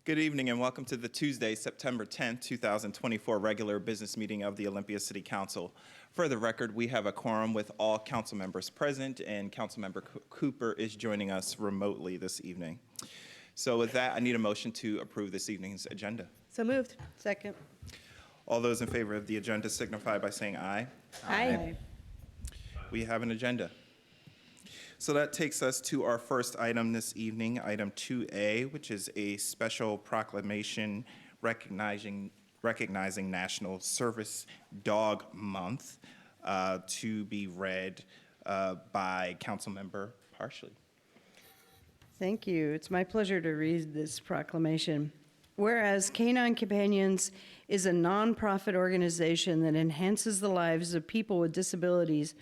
Good evening and welcome to the Tuesday, September 10th, 2024 regular business meeting of the Olympia City Council. For the record, we have a quorum with all council members present, and Councilmember Cooper is joining us remotely this evening. So with that, I need a motion to approve this evening's agenda. So moved. Second. All those in favor of the agenda signify by saying aye. Aye. We have an agenda. So that takes us to our first item this evening, item 2A, which is a special proclamation recognizing National Service Dog Month, to be read by Councilmember Parsley. Thank you. It's my pleasure to read this proclamation. Whereas Canine Companions is a nonprofit organization that enhances the lives of people with disabilities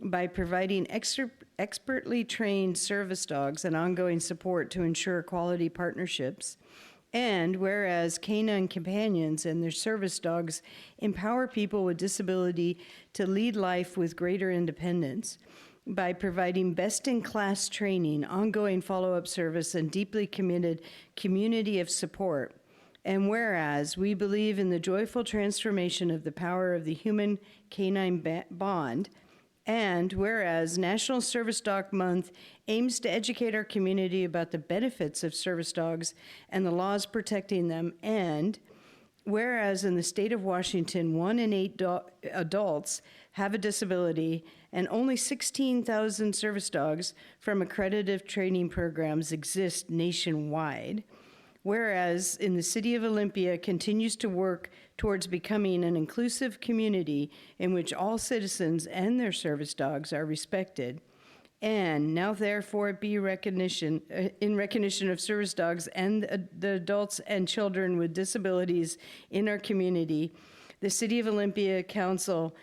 by providing expertly trained service dogs and ongoing support to ensure quality partnerships. And whereas Canine Companions and their service dogs empower people with disability to lead life with greater independence by providing best-in-class training, ongoing follow-up service, and deeply committed community of support. And whereas we believe in the joyful transformation of the power of the human-canine bond, and whereas National Service Dog Month aims to educate our community about the benefits of service dogs and the laws protecting them, and whereas in the state of Washington, 1 in 8 adults have a disability, and only 16,000 service dogs from accredited training programs exist nationwide. Whereas in the city of Olympia continues to work towards becoming an inclusive community in which all citizens and their service dogs are respected. And now therefore be in recognition of service dogs and the adults and children with disabilities in our community, the City of Olympia Council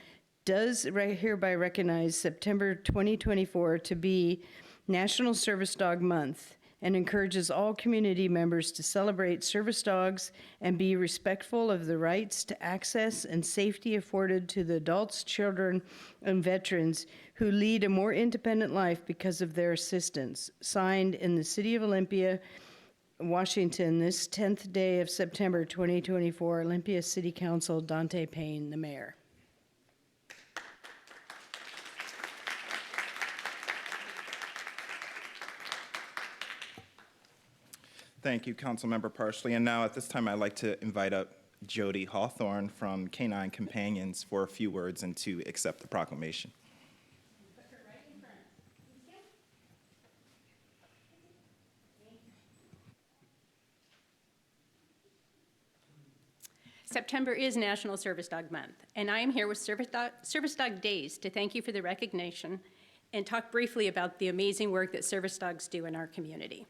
does hereby recognize September 2024 to be National Service Dog Month, and encourages all community members to celebrate service dogs and be respectful of the rights to access and safety afforded to the adults, children, and veterans who lead a more independent life because of their assistance. Signed in the City of Olympia, Washington, this 10th day of September 2024, Olympia City Council, Dante Payne, the mayor. Thank you, Councilmember Parsley. And now at this time, I'd like to invite up Jody Hawthorne from Canine Companions for a few words and to accept the proclamation. September is National Service Dog Month, and I am here with Service Dog Days to thank you for the recognition and talk briefly about the amazing work that service dogs do in our community.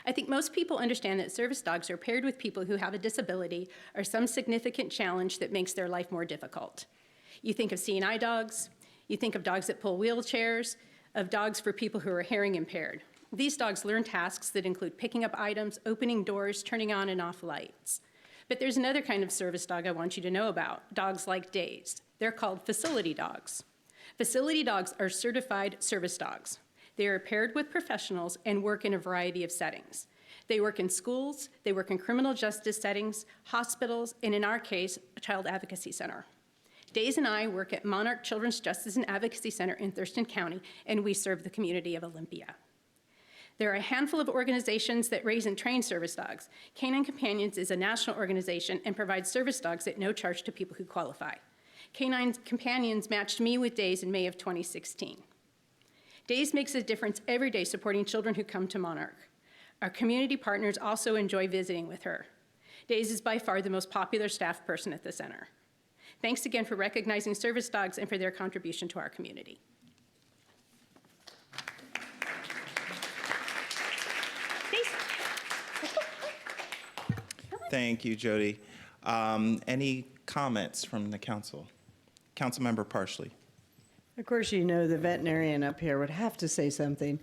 I think most people understand that service dogs are paired with people who have a disability or some significant challenge that makes their life more difficult. You think of seeing-eye dogs, you think of dogs that pull wheelchairs, of dogs for people who are hearing impaired. These dogs learn tasks that include picking up items, opening doors, turning on and off lights. But there's another kind of service dog I want you to know about, dogs like Days. They're called facility dogs. Facility dogs are certified service dogs. They are paired with professionals and work in a variety of settings. They work in schools, they work in criminal justice settings, hospitals, and in our case, a child advocacy center. Days and I work at Monarch Children's Justice and Advocacy Center in Thurston County, and we serve the community of Olympia. There are a handful of organizations that raise and train service dogs. Canine Companions is a national organization and provides service dogs at no charge to people who qualify. Canine Companions matched me with Days in May of 2016. Days makes a difference every day supporting children who come to Monarch. Our community partners also enjoy visiting with her. Days is by far the most popular staff person at the center. Thanks again for recognizing service dogs and for their contribution to our community. Thank you, Jody. Any comments from the council? Councilmember Parsley. Of course, you know the veterinarian up here would have to say something.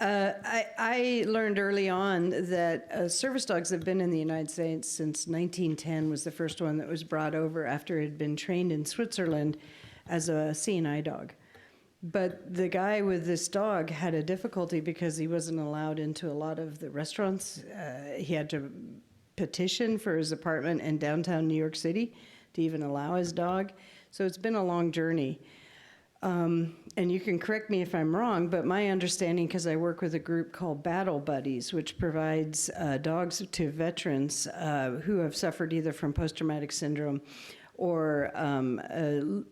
I learned early on that service dogs have been in the United States since 1910 was the first one that was brought over after it had been trained in Switzerland as a seeing-eye dog. But the guy with this dog had a difficulty because he wasn't allowed into a lot of the restaurants. He had to petition for his apartment in downtown New York City to even allow his dog. So it's been a long journey. And you can correct me if I'm wrong, but my understanding, because I work with a group called Battle Buddies, which provides dogs to veterans who have suffered either from post-traumatic syndrome or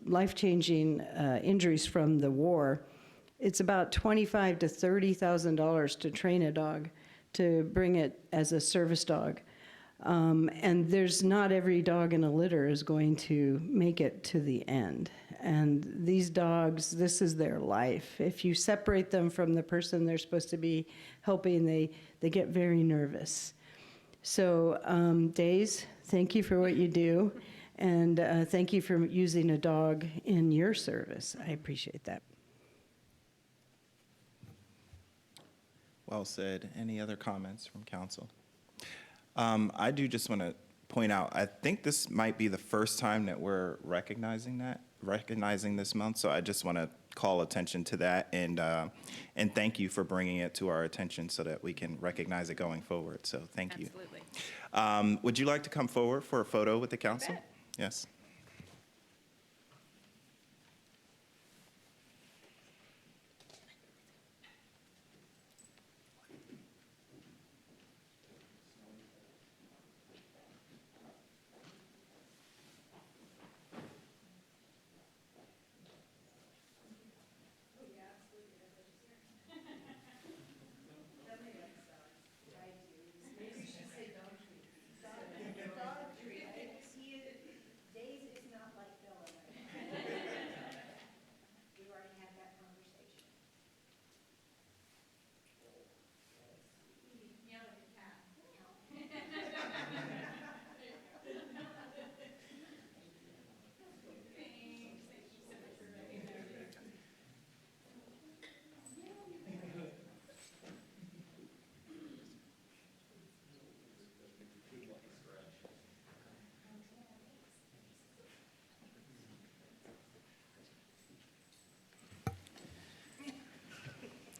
life-changing injuries from the war. It's about $25,000 to $30,000 to train a dog, to bring it as a service dog. And there's not every dog in a litter is going to make it to the end. And these dogs, this is their life. If you separate them from the person they're supposed to be helping, they get very nervous. So Days, thank you for what you do. And thank you for using a dog in your service. I appreciate that. Well said. Any other comments from council? I do just want to point out, I think this might be the first time that we're recognizing this month. So I just want to call attention to that and thank you for bringing it to our attention so that we can recognize it going forward. So thank you. Absolutely. Would you like to come forward for a photo with the council? bet. Yes. Days is not like Bella. We already had that conversation.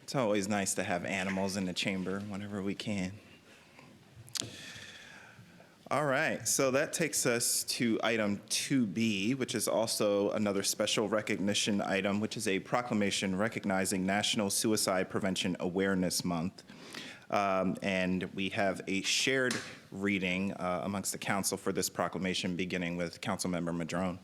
It's always nice to have animals in the chamber whenever we can. All right, so that takes us to item 2B, which is also another special recognition item, which is a proclamation recognizing National Suicide Prevention Awareness Month. And we have a shared reading amongst the council for this proclamation, beginning with Councilmember Madrone.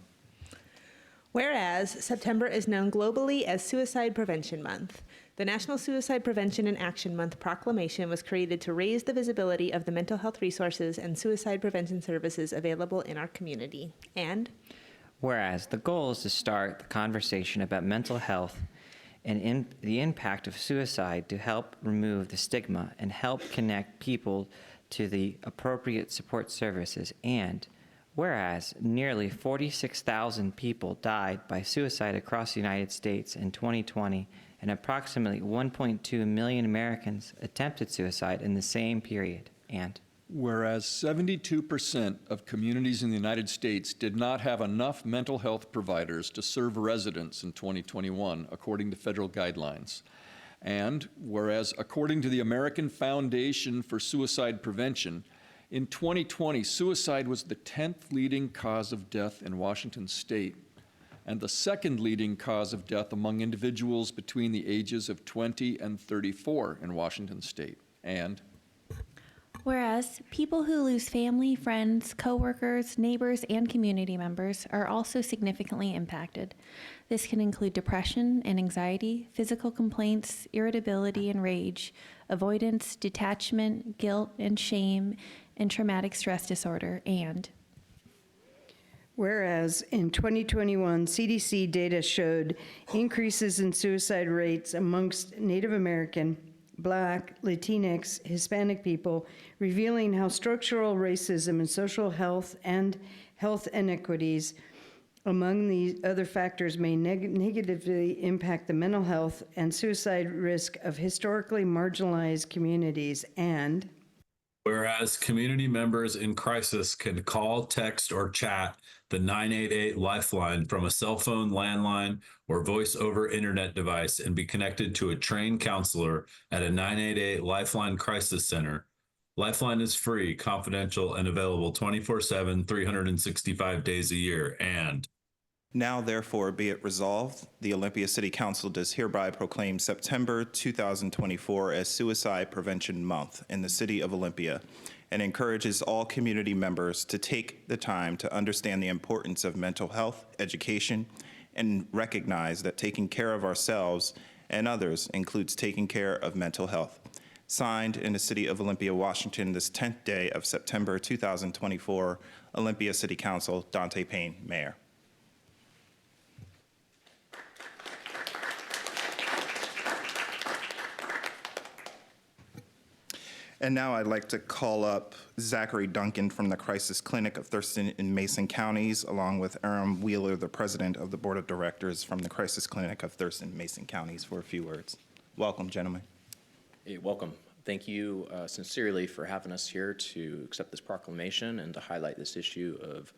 Whereas September is known globally as Suicide Prevention Month, the National Suicide Prevention and Action Month proclamation was created to raise the visibility of the mental health resources and suicide prevention services available in our community. And whereas the goal is to start the conversation about mental health and the impact of suicide to help remove the stigma and help connect people to the appropriate support services. And whereas nearly 46,000 people died by suicide across the United States in 2020, and approximately 1.2 million Americans attempted suicide in the same period. And whereas 72% of communities in the United States did not have enough mental health providers to serve residents in 2021, according to federal guidelines. And whereas, according to the American Foundation for Suicide Prevention, in 2020, suicide was the 10th leading cause of death in Washington state, and the second leading cause of death among individuals between the ages of 20 and 34 in Washington state. And whereas people who lose family, friends, coworkers, neighbors, and community members are also significantly impacted. This can include depression and anxiety, physical complaints, irritability and rage, avoidance, detachment, guilt and shame, and traumatic stress disorder. And whereas in 2021, CDC data showed increases in suicide rates amongst Native American, Black, Latinx, Hispanic people, revealing how structural racism and social health and health inequities among the other factors may negatively impact the mental health and suicide risk of historically marginalized communities. And whereas community members in crisis can call, text, or chat the 988 Lifeline from a cell phone, landline, or voice over internet device and be connected to a trained counselor at a 988 Lifeline Crisis Center, Lifeline is free, confidential, and available 24/7, 365 days a year. And now therefore be it resolved, the Olympia City Council does hereby proclaim September 2024 as Suicide Prevention Month in the city of Olympia and encourages all community members to take the time to understand the importance of mental health education and recognize that taking care of ourselves and others includes taking care of mental health. Signed in the city of Olympia, Washington, this 10th day of September 2024, Olympia City Council, Dante Payne, Mayor. And now I'd like to call up Zachary Duncan from the Crisis Clinic of Thurston and Mason Counties, along with Aaron Wheeler, the president of the Board of Directors from the Crisis Clinic of Thurston and Mason Counties, for a few words. Welcome, gentlemen. Hey, welcome. Thank you sincerely for having us here to accept this proclamation and to highlight this issue of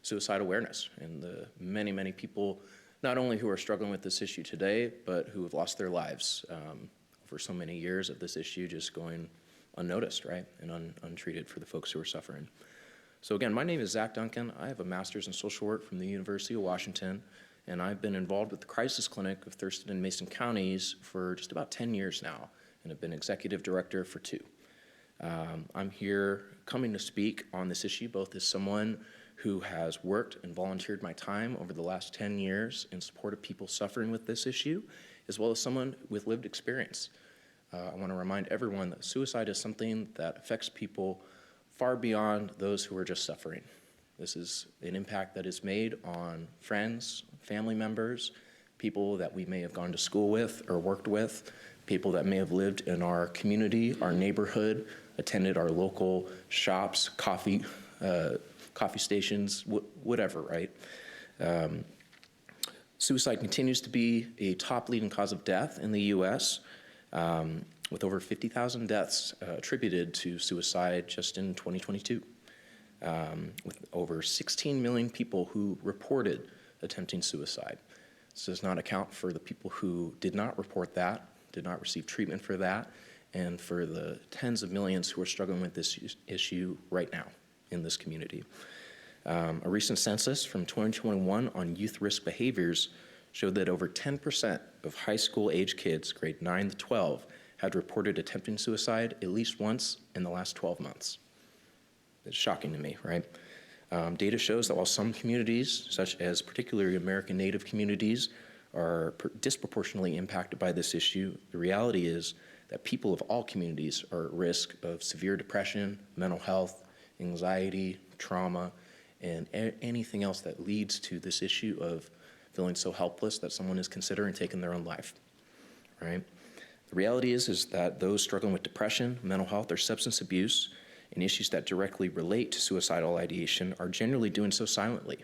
suicide awareness and the many, many people, not only who are struggling with this issue today, but who have lost their lives for so many years of this issue just going unnoticed, right, and untreated for the folks who are suffering. So again, my name is Zach Duncan. I have a master's in social work from the University of Washington, and I've been involved with the Crisis Clinic of Thurston and Mason Counties for just about 10 years now, and have been executive director for 2. I'm here coming to speak on this issue, both as someone who has worked and volunteered my time over the last 10 years in support of people suffering with this issue, as well as someone with lived experience. I want to remind everyone that suicide is something that affects people far beyond those who are just suffering. This is an impact that is made on friends, family members, people that we may have gone to school with or worked with, people that may have lived in our community, our neighborhood, attended our local shops, coffee stations, whatever, right? Suicide continues to be a top leading cause of death in the U.S., with over 50,000 deaths attributed to suicide just in 2022, with over 16 million people who reported attempting suicide. This does not account for the people who did not report that, did not receive treatment for that, and for the tens of millions who are struggling with this issue right now in this community. A recent census from 2021 on youth risk behaviors showed that over 10% of high school age kids, grade 9 to 12, had reported attempting suicide at least once in the last 12 months. It's shocking to me, right? Data shows that while some communities, such as particularly American Native communities, are disproportionately impacted by this issue, the reality is that people of all communities are at risk of severe depression, mental health, anxiety, trauma, and anything else that leads to this issue of feeling so helpless that someone is considering taking their own life, right? The reality is that those struggling with depression, mental health, or substance abuse, and issues that directly relate to suicidal ideation are generally doing so silently,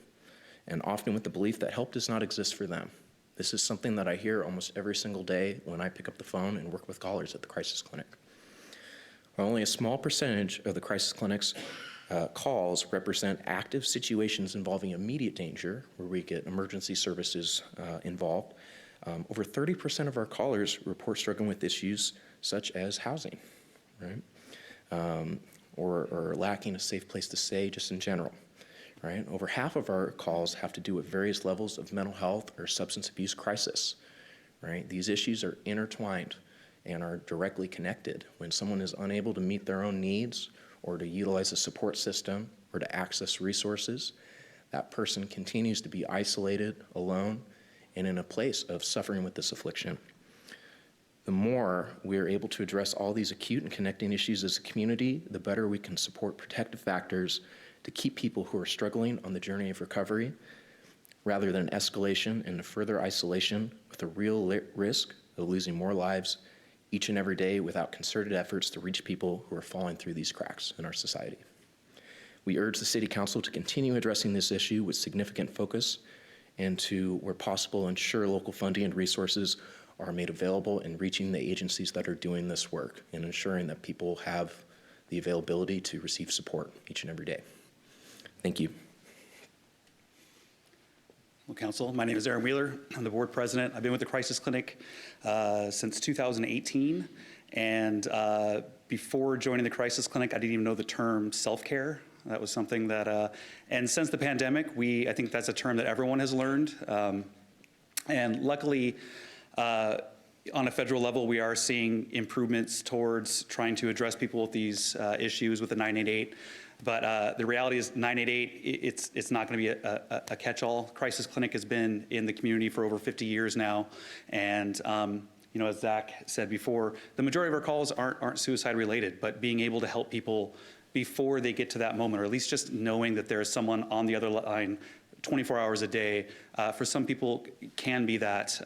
and often with the belief that help does not exist for them. This is something that I hear almost every single day when I pick up the phone and work with callers at the Crisis Clinic. While only a small percentage of the Crisis Clinic's calls represent active situations involving immediate danger, where we get emergency services involved, over 30% of our callers report struggling with issues such as housing, right? Or lacking a safe place to stay just in general, right? Over half of our calls have to do with various levels of mental health or substance abuse crisis, right? These issues are intertwined and are directly connected. When someone is unable to meet their own needs or to utilize a support system or to access resources, that person continues to be isolated, alone, and in a place of suffering with this affliction. The more we are able to address all these acute and connecting issues as a community, the better we can support protective factors to keep people who are struggling on the journey of recovery, rather than escalation into further isolation with a real risk of losing more lives each and every day without concerted efforts to reach people who are falling through these cracks in our society. We urge the City Council to continue addressing this issue with significant focus and to, where possible, ensure local funding and resources are made available in reaching the agencies that are doing this work and ensuring that people have the availability to receive support each and every day. Thank you. Well, Council, my name is Aaron Wheeler. I'm the board president. I've been with the Crisis Clinic since 2018, And before joining the crisis clinic, I didn't even know the term self-care. That was something that, and since the pandemic, I think that's a term that everyone has learned. And luckily, on a federal level, we are seeing improvements towards trying to address people with these issues with the 988. But the reality is 988, it's not going to be a catch-all. Crisis Clinic has been in the community for over 50 years now. And you know, as Zach said before, the majority of our calls aren't suicide related, but being able to help people before they get to that moment, or at least just knowing that there is someone on the other line 24 hours a day, for some people can be that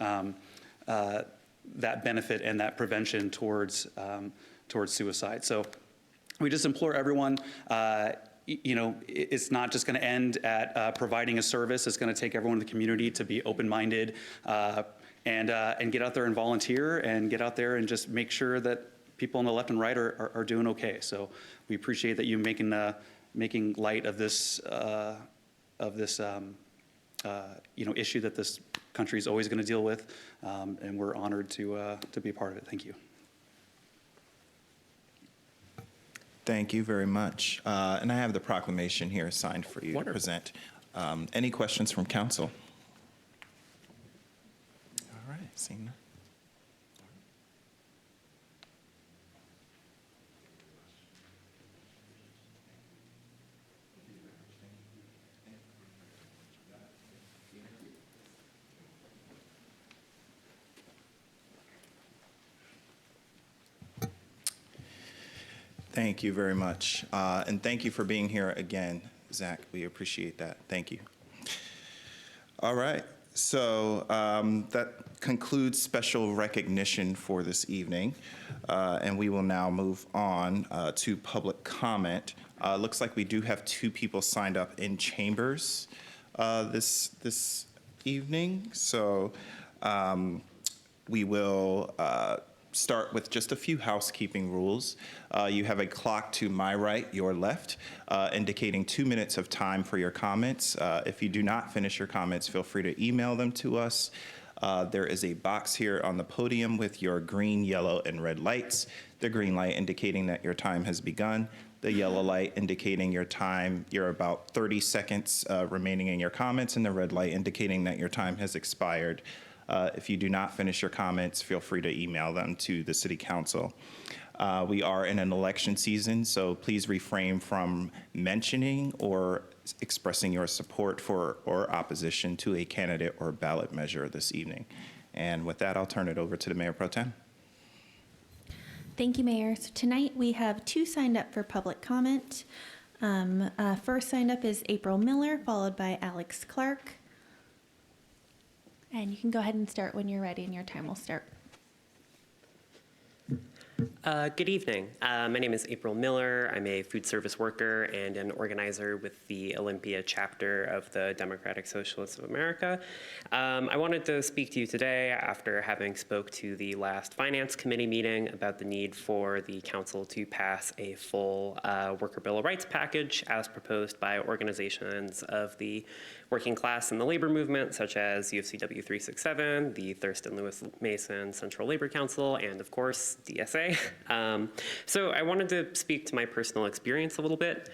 that benefit and that prevention towards suicide. So we just implore everyone, you know, it's not just going to end at providing a service. It's going to take everyone in the community to be open-minded and get out there and volunteer and get out there and just make sure that people on the left and right are doing okay. So we appreciate that you making light of this you know, issue that this country is always going to deal with, and we're honored to be a part of it. Thank you. Thank you very much. And I have the proclamation here signed for you Wonderful. to present. Any questions from council? All right, seeing none. Thank you very much. And thank you for being here again, Zach. We appreciate that. Thank you. All right. So that concludes special recognition for this evening. And we will now move on to public comment. Looks like we do have 2 people signed up in chambers this evening. So we will start with just a few housekeeping rules. You have a clock to my right, your left, indicating 2 minutes of time for your comments. If you do not finish your comments, feel free to email them to us. There is a box here on the podium with your green, yellow, and red lights. The green light indicating that your time has begun. The yellow light indicating your time, you're about 30 seconds remaining in your comments, and the red light indicating that your time has expired. If you do not finish your comments, feel free to email them to the City Council. We are in an election season, so please refrain from mentioning or expressing your support for or opposition to a candidate or ballot measure this evening. And with that, I'll turn it over to the Mayor Pro Tem. Thank you, Mayor. So tonight we have 2 signed up for public comment. First signed up is April Miller, followed by Alex Clark. And you can go ahead and start when you're ready, and your time will start. Good evening. My name is April Miller. I'm a food service worker and an organizer with the Olympia chapter of the Democratic Socialists of America. I wanted to speak to you today after having spoke to the last Finance Committee meeting about the need for the council to pass a full Worker Bill of Rights package as proposed by organizations of the working class and the labor movement, such as UFCW 367, the Thurston Lewis Mason Central Labor Council, and of course, DSA. So I wanted to speak to my personal experience a little bit.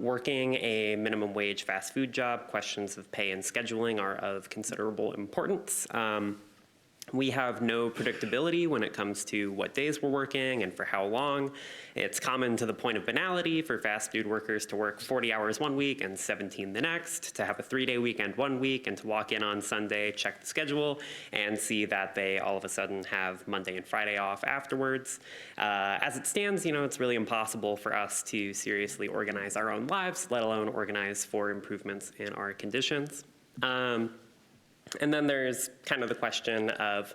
Working a minimum wage fast food job, questions of pay and scheduling are of considerable importance. We have no predictability when it comes to what days we're working and for how long. It's common to the point of banality for fast food workers to work 40 hours one week and 17 the next, to have a 3-day weekend one week, and to walk in on Sunday, check the schedule, and see that they all of a sudden have Monday and Friday off afterwards. As it stands, it's really impossible for us to seriously organize our own lives, let alone organize for improvements in our conditions. And then there's kind of the question of,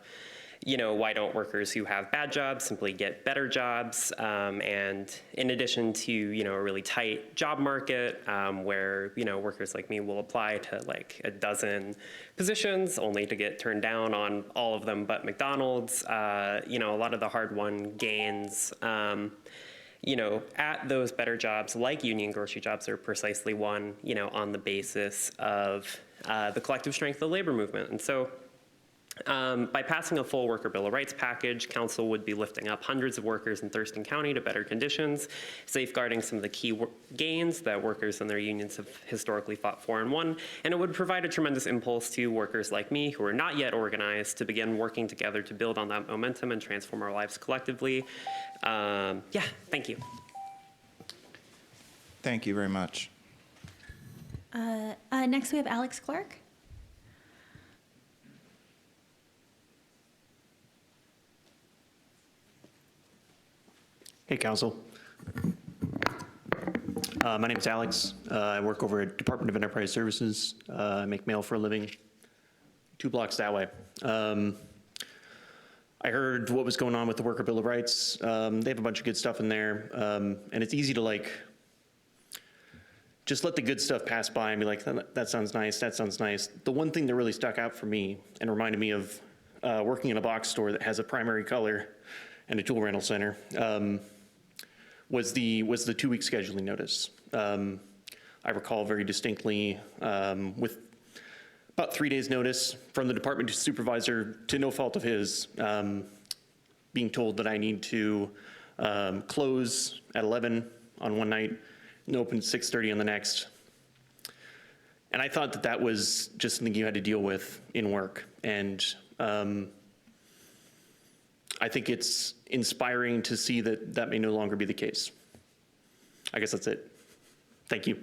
why don't workers who have bad jobs simply get better jobs? And in addition to, a really tight job market where, workers like me will apply to like a dozen positions only to get turned down on all of them but McDonald's, a lot of the hard-won gains at those better jobs, like union grocery jobs, are precisely won, on the basis of the collective strength of the labor movement. And so By passing a full Worker Bill of Rights package, Council would be lifting up hundreds of workers in Thurston County to better conditions, safeguarding some of the key gains that workers and their unions have historically fought for and won, and it would provide a tremendous impulse to workers like me who are not yet organized to begin working together to build on that momentum and transform our lives collectively. Yeah, thank you. Thank you very much. Next, we have Alex Clark. Hey, Council. My name is Alex. I work over at Department of Enterprise Services. I make mail for a living, 2 blocks that way. I heard what was going on with the Worker Bill of Rights. They have a bunch of good stuff in there, and it's easy to just let the good stuff pass by and be like, that sounds nice, that sounds nice. The one thing that really stuck out for me and reminded me of working in a box store that has a primary color and a tool rental center was the 2-week scheduling notice. I recall very distinctly with about 3 days notice from the department supervisor, to no fault of his, being told that I need to close at 11 on one night and open at 6:30 on the next. And I thought that that was just something you had to deal with in work. And I think it's inspiring to see that that may no longer be the case. I guess that's it. Thank you.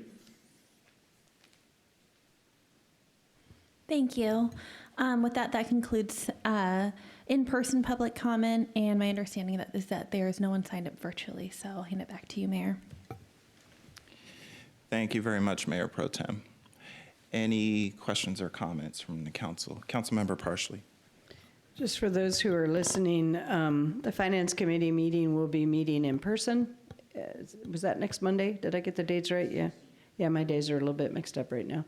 Thank you. With that, that concludes in-person public comment, and my understanding is that there is no one signed up virtually, so I'll hand it back to you, Mayor. Thank you very much, Mayor Pro Tem. Any questions or comments from the council? Councilmember Parsley. Just for those who are listening, the Finance Committee meeting will be meeting in person. Was that next Monday? Did I get the dates right? Yeah. Yeah, my days are a little bit mixed up right now.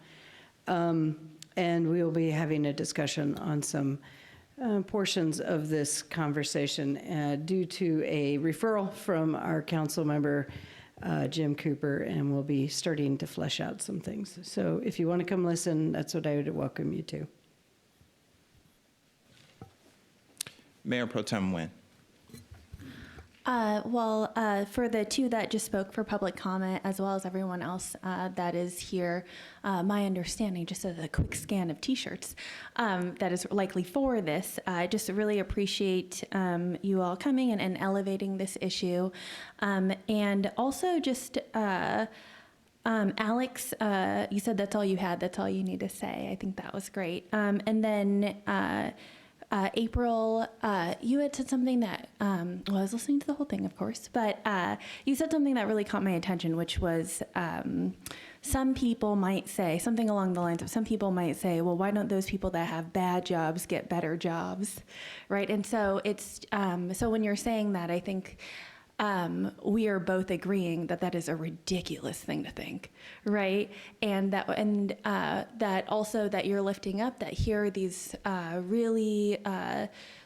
And we will be having a discussion on some portions of this conversation due to a referral from our council member, Jim Cooper, and we'll be starting to flesh out some things. So if you want to come listen, that's what I would welcome you to. Mayor Pro Tem Nguyen. For the 2 that just spoke for public comment, as well as everyone else that is here, my understanding, just as a quick scan of T-shirts, that is likely for this, I just really appreciate you all coming and elevating this issue. And also just, Alex, you said that's all you had, that's all you need to say. I think that was great. And then April, you had said something that, well, I was listening to the whole thing, of course, but you said something that really caught my attention, which was some people might say, something along the lines of, some people might say, well, why don't those people that have bad jobs get better jobs, right? And so it's, so when you're saying that, I think we are both agreeing that that is a ridiculous thing to think, right? And that also that you're lifting up that here are these really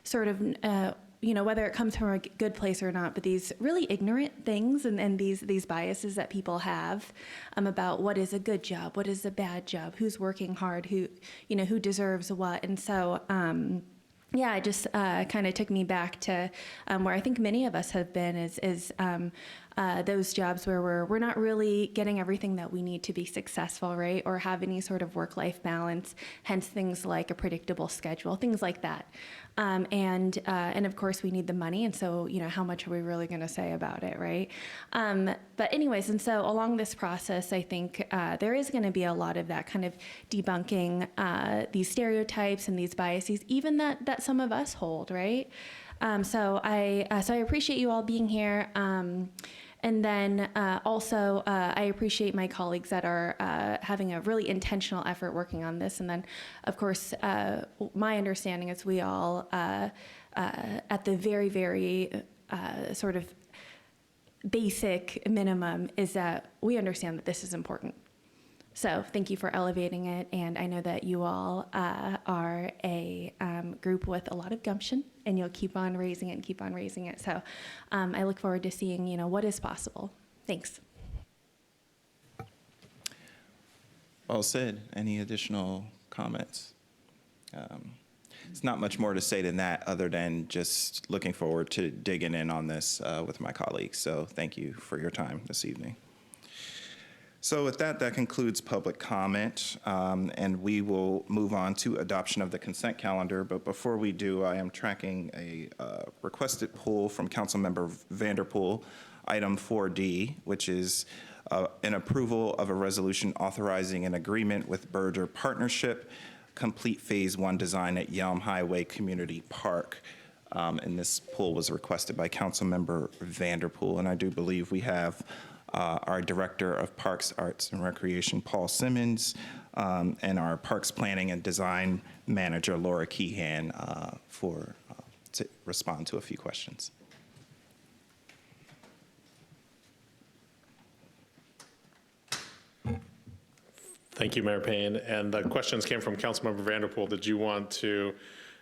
sort of whether it comes from a good place or not, but these really ignorant things and these biases that people have about what is a good job, what is a bad job, who's working hard, who deserves what, and so. Yeah, it just kind of took me back to where I think many of us have been is those jobs where we're not really getting everything that we need to be successful, right? Or have any sort of work-life balance, hence things like a predictable schedule, things like that. And of course we need the money, and so how much are we really going to say about it, right? But anyways, and so along this process, I think there is going to be a lot of that kind of debunking these stereotypes and these biases, even that some of us hold, right? So I appreciate you all being here. And then also, I appreciate my colleagues that are having a really intentional effort working on this. And then, of course, my understanding is we all, at the very, very sort of basic minimum, is that we understand that this is important. So thank you for elevating it, and I know that you all are a group with a lot of gumption, and you'll keep on raising it and keep on raising it. So I look forward to seeing, what is possible. Thanks. Well said. Any additional comments? it's not much more to say than that, other than just looking forward to digging in on this with my colleagues. So thank you for your time this evening. So with that, that concludes public comment, and we will move on to adoption of the consent calendar. But before we do, I am tracking a requested pull from Councilmember Vanderpool, item 4D, which is an approval of a resolution authorizing an agreement with Berger Partnership, complete Phase 1 design at Yelm Highway Community Park. And this pull was requested by Councilmember Vanderpool, and I do believe we have our Director of Parks, Arts, and Recreation, Paul Simmons, and our Parks Planning and Design Manager, Laura Keehan, to respond to a few questions. Thank you, Mayor Payne. And the questions came from Councilmember Vanderpool. Did you want to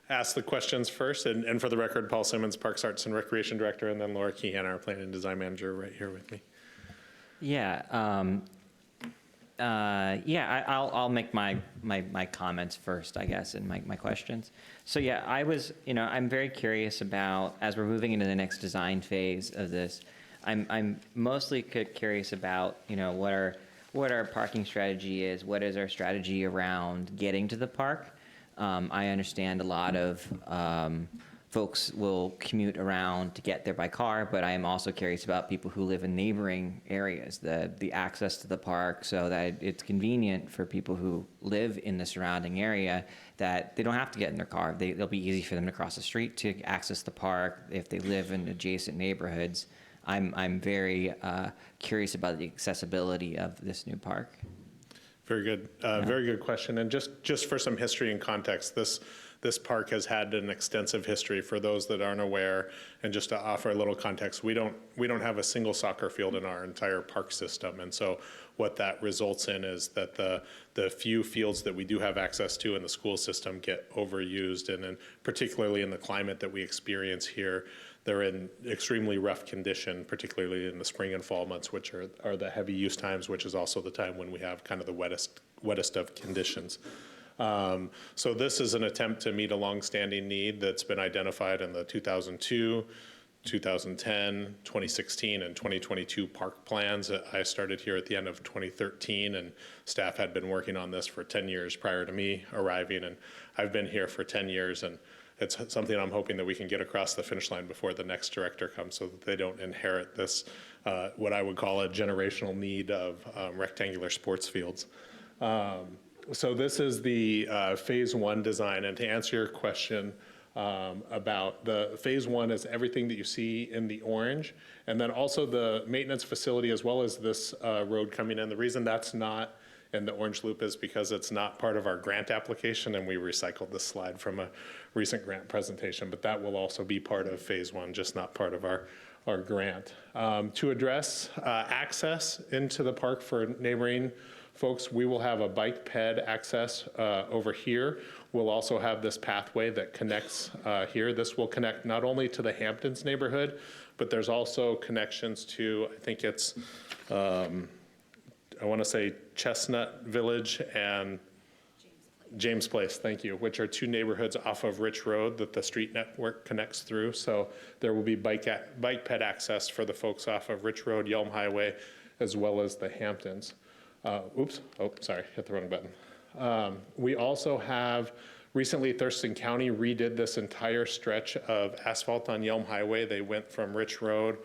ask the questions first? And for the record, Paul Simmons, Parks, Arts, and Recreation Director, and then Laura Keehan, our Planning and Design Manager, right here with me. Yeah, I'll make my comments first, I guess, and my questions. So yeah, I'm very curious about, as we're moving into the next design phase of this, I'm mostly curious about, what our parking strategy is, what is our strategy around getting to the park. I understand a lot of folks will commute around to get there by car, but I am also curious about people who live in neighboring areas, the access to the park, so that it's convenient for people who live in the surrounding area, that they don't have to get in their car. It'll be easy for them to cross the street to access the park if they live in adjacent neighborhoods. I'm very curious about the accessibility of this new park. Very good. Very good question. And just for some history and context, this park has had an extensive history. For those that aren't aware, and just to offer a little context, we don't have a single soccer field in our entire park system. And so what that results in is that the few fields that we do have access to in the school system get overused. And then particularly in the climate that we experience here, they're in extremely rough condition, particularly in the spring and fall months, which are the heavy use times, which is also the time when we have kind of the wettest of conditions. So this is an attempt to meet a longstanding need that's been identified in the 2002, 2010, 2016, and 2022 park plans. I started here at the end of 2013, and staff had been working on this for 10 years prior to me arriving, and I've been here for 10 years, and it's something I'm hoping that we can get across the finish line before the next director comes, so that they don't inherit this, what I would call a generational need of rectangular sports fields. So this is the Phase 1 design, and to answer your question about the Phase 1 is everything that you see in the orange, and then also the maintenance facility as well as this road coming in. The reason that's not in the orange loop is because it's not part of our grant application, and we recycled this slide from a recent grant presentation, but that will also be part of Phase 1, just not part of our grant. To address access into the park for neighboring folks, we will have a bike ped access over here. We'll also have this pathway that connects here. This will connect not only to the Hamptons neighborhood, but there's also connections to, I think it's, I want to say Chestnut Village and James Place, thank you, which are two neighborhoods off of Rich Road that the street network connects through. So there will be bike ped access for the folks off of Rich Road, Yelm Highway, as well as the Hamptons. Sorry, hit the wrong button. We also have, recently Thurston County redid this entire stretch of asphalt on Yelm Highway. They went from Rich Road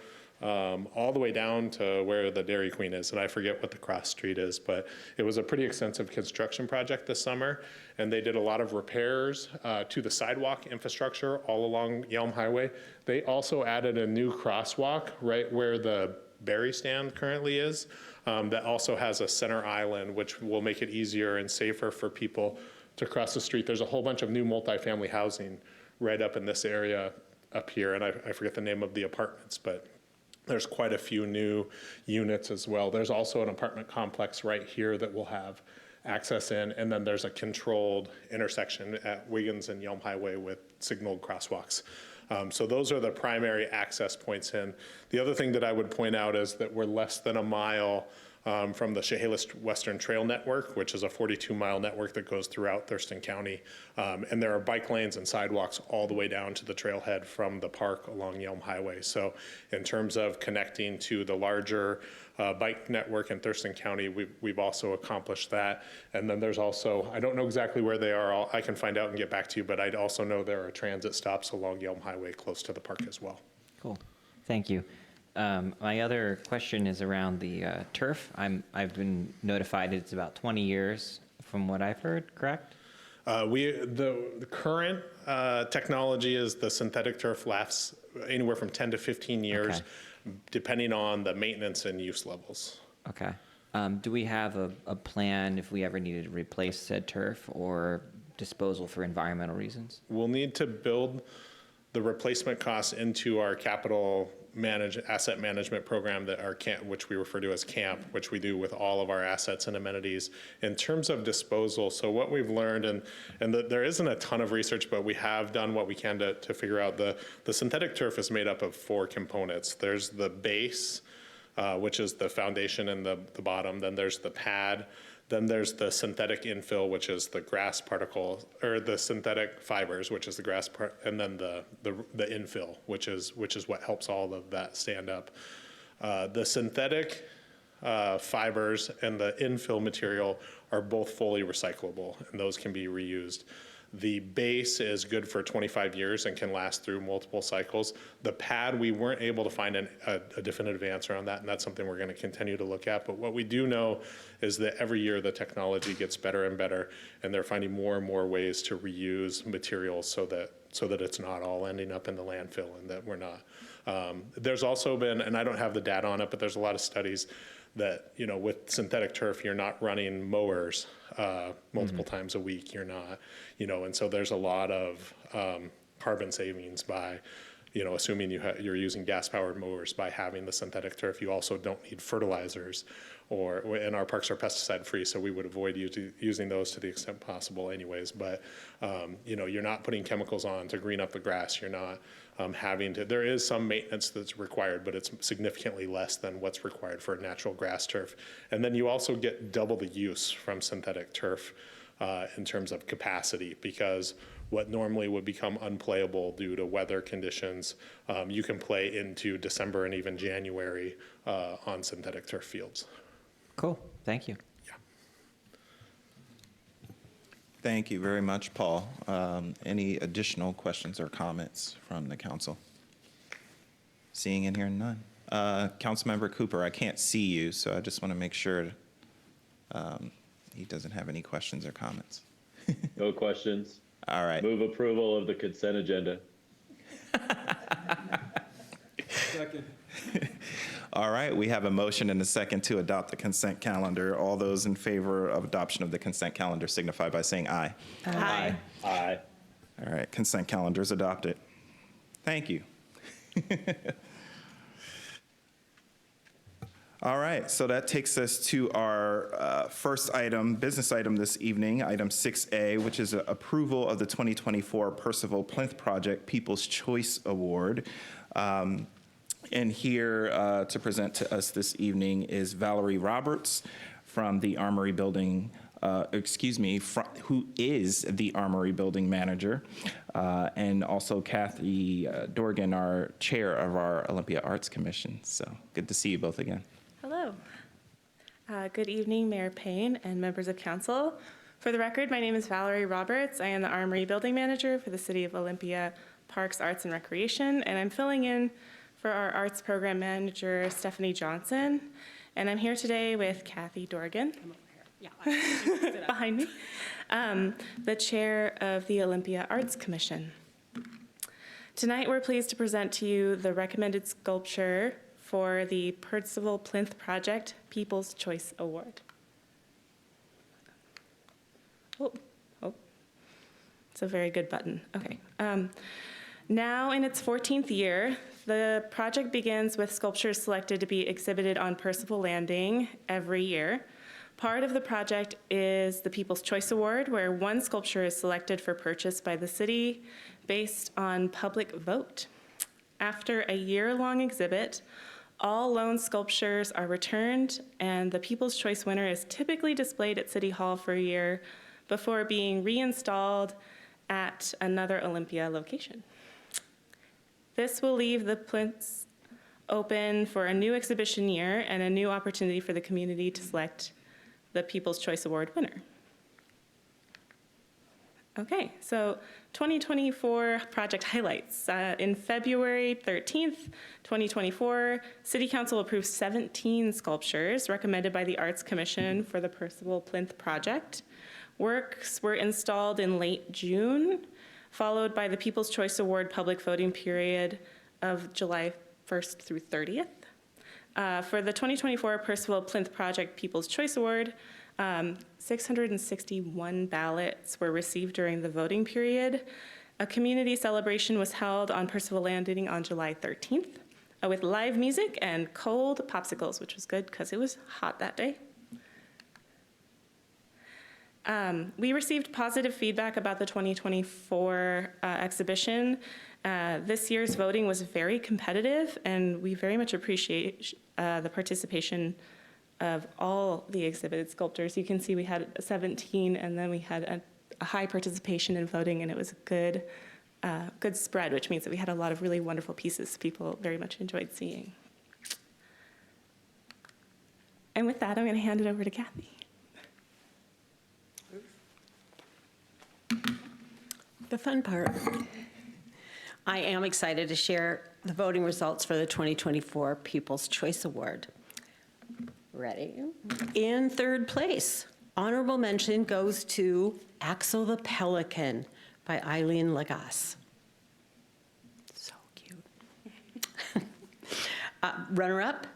all the way down to where the Dairy Queen is, and I forget what the cross street is, but it was a pretty extensive construction project this summer, and they did a lot of repairs to the sidewalk infrastructure all along Yelm Highway. They also added a new crosswalk right where the berry stand currently is, that also has a center island, which will make it easier and safer for people to cross the street. There's a whole bunch of new multifamily housing right up in this area up here, and I forget the name of the apartments, but there's quite a few new units as well. There's also an apartment complex right here that will have access in, and then there's a controlled intersection at Wiggins and Yelm Highway with signaled crosswalks. So those are the primary access points in. The other thing that I would point out is that we're less than a mile from the Chehalis Western Trail Network, which is a 42-mile network that goes throughout Thurston County. And there are bike lanes and sidewalks all the way down to the trailhead from the park along Yelm Highway. So in terms of connecting to the larger bike network in Thurston County, we've also accomplished that. And then there's also, I don't know exactly where they are, I can find out and get back to you, but I also know there are transit stops along Yelm Highway close to the park as well. Cool. Thank you. My other question is around the turf. I've been notified it's about 20 years from what I've heard, correct? The current technology is the synthetic turf lasts anywhere from 10 to 15 years, depending on the maintenance and use levels. Okay. Do we have a plan if we ever needed to replace said turf or disposal for environmental reasons? We'll need to build the replacement costs into our capital asset management program that our which we refer to as CAMP, which we do with all of our assets and amenities. In terms of disposal, so what we've learned, and there isn't a ton of research, but we have done what we can to figure out the synthetic turf is made up of 4 components. There's the base, which is the foundation and the bottom. Then there's the pad. Then there's the synthetic infill, which is the grass particle, or the synthetic fibers, which is the grass part, and then the infill, which is what helps all of that stand up. The synthetic fibers and the infill material are both fully recyclable, and those can be reused. The base is good for 25 years and can last through multiple cycles. The pad, we weren't able to find a definitive answer on that, and that's something we're going to continue to look at. But what we do know is that every year the technology gets better and better, and they're finding more and more ways to reuse materials so that it's not all ending up in the landfill and that we're not. There's also been, and I don't have the data on it, but there's a lot of studies that, with synthetic turf, you're not running mowers multiple times a week. You're not, and so there's a lot of carbon savings by, assuming you're using gas-powered mowers by having the synthetic turf. You also don't need fertilizers, and our parks are pesticide-free, so we would avoid using those to the extent possible anyways. But, you're not putting chemicals on to green up the grass. You're not there is some maintenance that's required, but it's significantly less than what's required for a natural grass turf. And then you also get double the use from synthetic turf in terms of capacity, because what normally would become unplayable due to weather conditions, you can play into December and even January on synthetic turf fields. Cool. Thank you. Thank you very much, Paul. Any additional questions or comments from the council? Seeing and hearing none. Councilmember Cooper, I can't see you, so I just want to make sure he doesn't have any questions or comments. No questions. All right. Move approval of the consent agenda. Second. All right, we have a motion and a second to adopt the consent calendar. All those in favor of adoption of the consent calendar signify by saying aye. Aye. Aye. All right, consent calendar is adopted. Thank you. All right, so that takes us to our first item, business item this evening, item 6A, which is approval of the 2024 Percival Plinth Project People's Choice Award. And here to present to us this evening is Valerie Roberts from the Armory Building, who is the Armory Building Manager, and also Kathy Dorgan, our chair of our Olympia Arts Commission. So good to see you both again. Hello. Good evening, Mayor Payne and members of council. For the record, my name is Valerie Roberts. I am the Armory Building Manager for the City of Olympia Parks, Arts, and Recreation, and I'm filling in for our Arts Program Manager, Stephanie Johnson. And I'm here today with Kathy Dorgan, behind me, the chair of the Olympia Arts Commission. Tonight, we're pleased to present to you the recommended sculpture for the Percival Plinth Project People's Choice Award. Oh, it's a very good button. Okay. Now in its 14th year, the project begins with sculptures selected to be exhibited on Percival Landing every year. Part of the project is the People's Choice Award, where one sculpture is selected for purchase by the city based on public vote. After a year-long exhibit, All loan sculptures are returned, and the People's Choice winner is typically displayed at City Hall for a year before being reinstalled at another Olympia location. This will leave the plinths open for a new exhibition year and a new opportunity for the community to select the People's Choice Award winner. Okay, so 2024 project highlights. In February 13th, 2024, City Council approved 17 sculptures recommended by the Arts Commission for the Percival Plinth project. Works were installed in late June, followed by the People's Choice Award public voting period of July 1st through 30th. For the 2024 Percival Plinth Project People's Choice Award, 661 ballots were received during the voting period. A community celebration was held on Percival Landing on July 13th with live music and cold popsicles, which was good because it was hot that day. We received positive feedback about the 2024 exhibition. This year's voting was very competitive, and we very much appreciate the participation of all the exhibited sculptors. You can see we had 17, and then we had a high participation in voting, and it was a good spread, which means that we had a lot of really wonderful pieces people very much enjoyed seeing. And with that, I'm going to hand it over to Kathy. The fun part. I am excited to share the voting results for the 2024 People's Choice Award. Ready? In third place, honorable mention goes to Axel the Pelican by Eileen Lagasse. So cute. Runner-up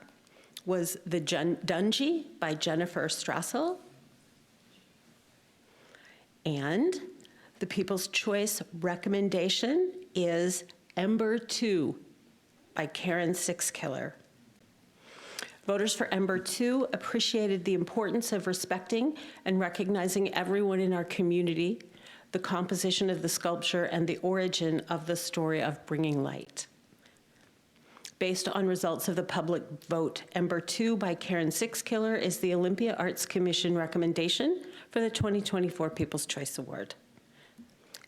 was The Dungy by Jennifer Strassel. And the People's Choice recommendation is Ember 2 by Karen Sixkiller. Voters for Ember 2 appreciated the importance of respecting and recognizing everyone in our community, the composition of the sculpture, and the origin of the story of bringing light. Based on results of the public vote, Ember 2 by Karen Sixkiller is the Olympia Arts Commission recommendation for the 2024 People's Choice Award.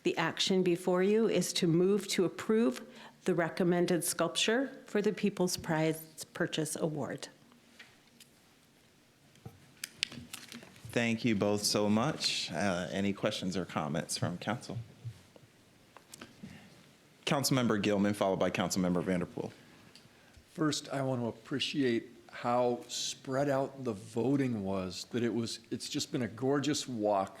The action before you is to move to approve the recommended sculpture for the People's Prize Purchase Award. Thank you both so much. Any questions or comments from council? Councilmember Gilman, followed by Councilmember Vanderpool. First, I want to appreciate how spread out the voting was, that it's just been a gorgeous walk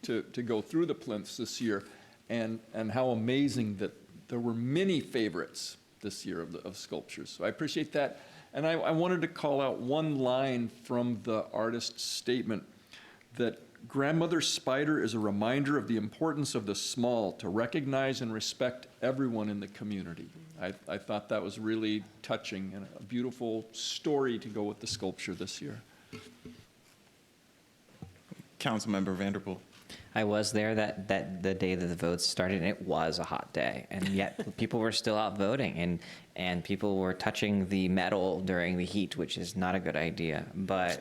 to go through the plinths this year, and how amazing that there were many favorites this year of sculptures. So I appreciate that. And I wanted to call out one line from the artist's statement, that grandmother spider is a reminder of the importance of the small, to recognize and respect everyone in the community. I thought that was really touching and a beautiful story to go with the sculpture this year. Councilmember Vanderpool. I was there that the day that the votes started, and it was a hot day, and yet people were still out voting, and people were touching the metal during the heat, which is not a good idea. But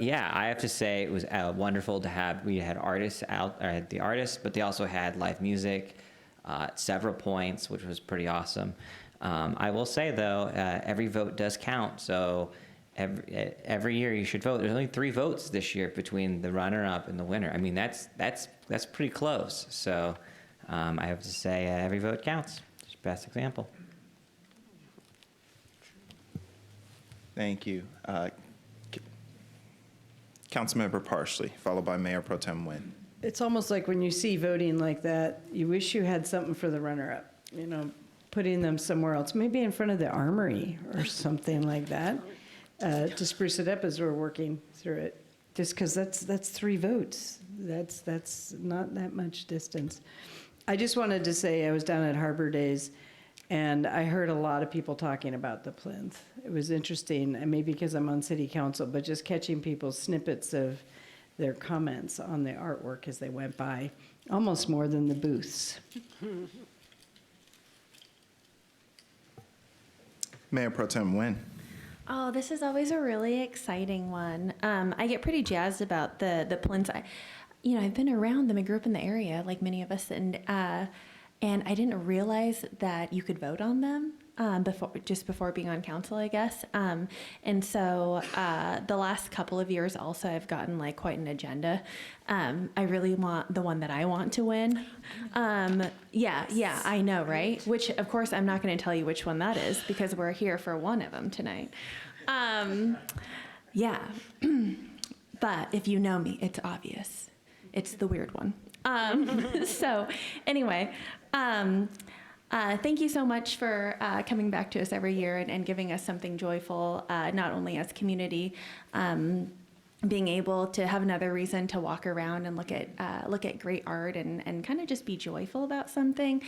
yeah, I have to say it was wonderful to have. We had artists out, or the artists, but they also had live music at several points, which was pretty awesome. I will say though, every vote does count, so. Every year you should vote. There's only 3 votes this year between the runner-up and the winner. I mean, that's pretty close. So I have to say every vote counts. Just best example. Thank you. Councilmember Parsley, followed by Mayor Pro Tem Nguyen. It's almost like when you see voting like that, you wish you had something for the runner-up, putting them somewhere else, maybe in front of the armory or something like that. To spruce it up as we're working through it, just because that's 3 votes. That's not that much distance. I just wanted to say I was down at Harbor Days, and I heard a lot of people talking about the plinth. It was interesting, and maybe because I'm on city council, but just catching people's snippets of their comments on the artwork as they went by, almost more than the booths. Mayor Pro Tem Nguyen. Oh, this is always a really exciting one. I get pretty jazzed about the plinths. I've been around them. I grew up in the area, like many of us, and I didn't realize that you could vote on them before being on council, I guess. And so the last couple of years, also, I've gotten like quite an agenda. I really want the one that I want to win. Yeah, I know, right? Which, of course, I'm not going to tell you which one that is because we're here for one of them tonight. Yeah, but if you know me, it's obvious. It's the weird one. So anyway, thank you so much for coming back to us every year and giving us something joyful, not only as community, being able to have another reason to walk around and look at great art and kind of just be joyful about something.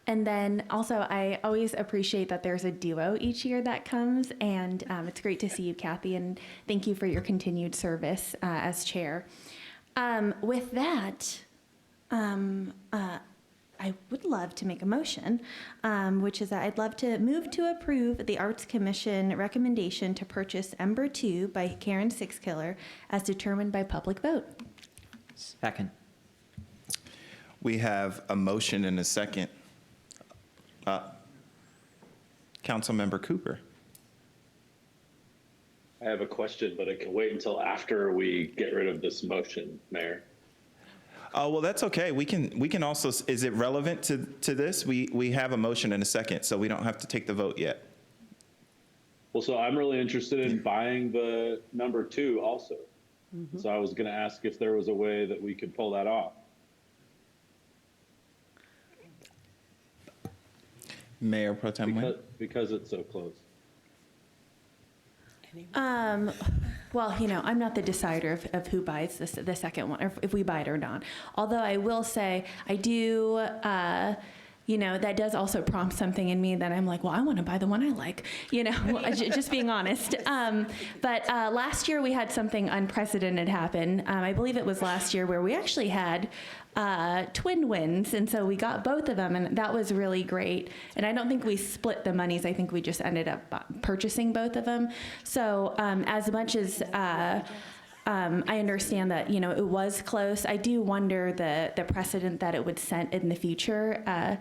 And then also, I always appreciate that there's a duo each year that comes, and it's great to see you, Kathy, and thank you for your continued service as chair. With that, I would love to make a motion, which is that I'd love to move to approve the Arts Commission recommendation to purchase Ember 2 by Karen Sixkiller as determined by public vote. Second. We have a motion and a second. Councilmember Cooper. I have a question, but it can wait until after we get rid of this motion, Mayor. Oh, well, that's okay. We can also, is it relevant to this? We have a motion and a second, so we don't have to take the vote yet. Well, so I'm really interested in buying the number 2 also. Mm-hmm. So I was going to ask if there was a way that we could pull that off. Mayor Pro Tem Nguyen. Because it's so close. Well, I'm not the decider of who buys the second one, or if we buy it or not. Although I will say, I do, that does also prompt something in me that I'm like, well, I want to buy the one I like, just being honest. But last year we had something unprecedented happen. I believe it was last year where we actually had twin wins, and so we got both of them, and that was really great. And I don't think we split the monies. I think we just ended up purchasing both of them. So as much as I understand that it was close, I do wonder the precedent that it would set in the future.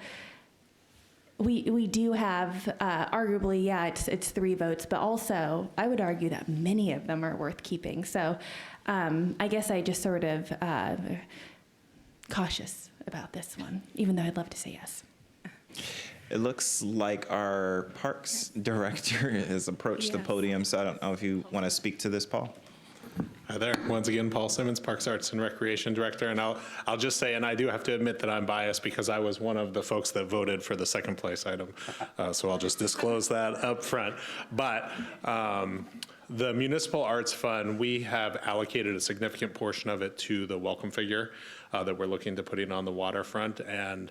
We do have arguably, it's 3 votes, but also I would argue that many of them are worth keeping. So I guess I just sort of cautious about this one, even though I'd love to say yes. It looks like our Parks Director has approached the podium, so I don't know if you want to speak to this, Paul. Hi there. Once again, Paul Simmons, Parks, Arts, and Recreation Director. And I'll just say, and I do have to admit that I'm biased because I was one of the folks that voted for the second place item. So I'll just disclose that up front. But the Municipal Arts Fund, we have allocated a significant portion of it to the welcome figure that we're looking to put in on the waterfront. And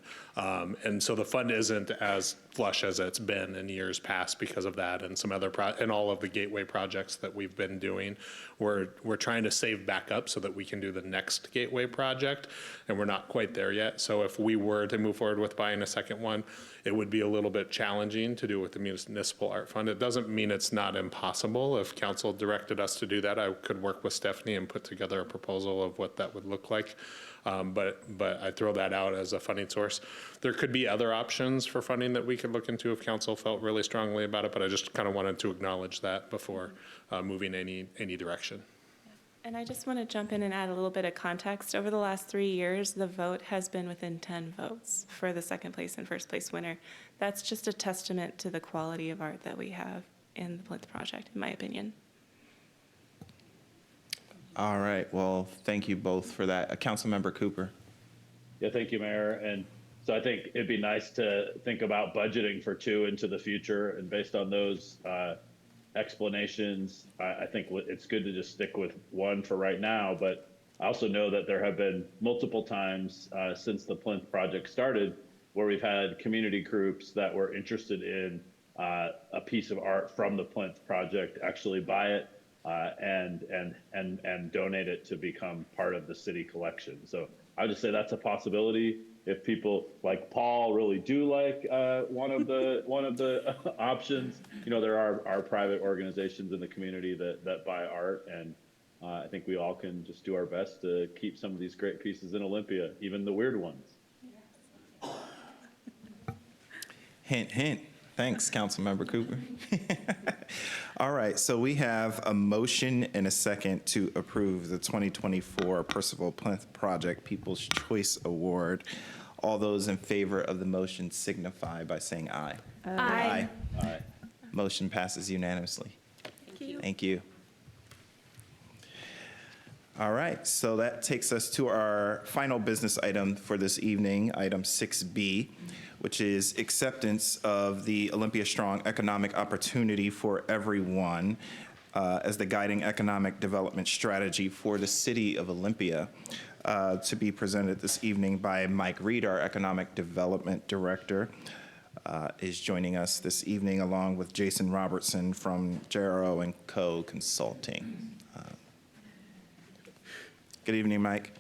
so the fund isn't as flush as it's been in years past because of that and some other and all of the gateway projects that we've been doing. We're trying to save back up so that we can do the next gateway project, and we're not quite there yet. So if we were to move forward with buying a second one, it would be a little bit challenging to do with the Municipal Art Fund. It doesn't mean it's not impossible. If council directed us to do that, I could work with Stephanie and put together a proposal of what that would look like. But I throw that out as a funding source. There could be other options for funding that we could look into if council felt really strongly about it, but I just kind of wanted to acknowledge that before moving any direction. And I just want to jump in and add a little bit of context. Over the last 3 years, the vote has been within 10 votes for the second place and first place winner. That's just a testament to the quality of art that we have in the Plinth Project, in my opinion. All right. Well, thank you both for that. Councilmember Cooper. Yeah, thank you, Mayor. And so I think it'd be nice to think about budgeting for 2 into the future. And based on those explanations, I think it's good to just stick with 1 for right now. But I also know that there have been multiple times since the Plinth Project started where we've had community groups that were interested in a piece of art from the Plinth Project actually buy it and donate it to become part of the city collection. So I would just say that's a possibility. if people like Paul really do like one of the options, there are private organizations in the community that buy art, and I think we all can just do our best to keep some of these great pieces in Olympia, even the weird ones. Hint, hint. Thanks, Councilmember Cooper. All right, so we have a motion and a second to approve the 2024 Percival Plinth Project People's Choice Award. All those in favor of the motion signify by saying aye. Aye. Aye. Motion passes unanimously. Thank you. Thank you. All right, so that takes us to our final business item for this evening, item 6B, which is acceptance of the Olympia Strong Economic Opportunity for Everyone as the guiding economic development strategy for the city of Olympia, to be presented this evening by Mike Reed, our Economic Development Director, is joining us this evening, along with Jason Robertson from JRO & Co. Consulting. Good evening, Mike.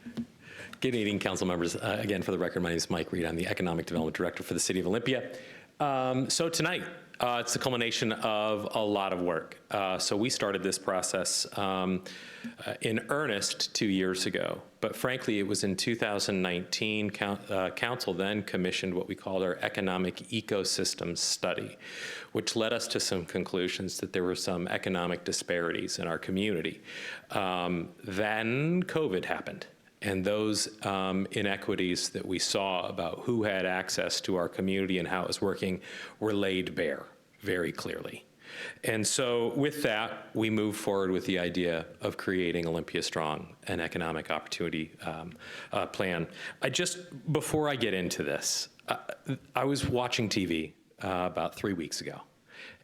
Good evening, council members. Again, for the record, my name is Mike Reed. I'm the Economic Development Director for the City of Olympia. So tonight, it's the culmination of a lot of work. So we started this process in earnest 2 years ago. But frankly, it was in 2019, council then commissioned what we called our Economic Ecosystem Study, which led us to some conclusions that there were some economic disparities in our community. Then COVID happened. And those inequities that we saw about who had access to our community and how it was working were laid bare very clearly. And so with that, we moved forward with the idea of creating Olympia Strong, an economic opportunity plan. Before I get into this, I was watching TV about 3 weeks ago,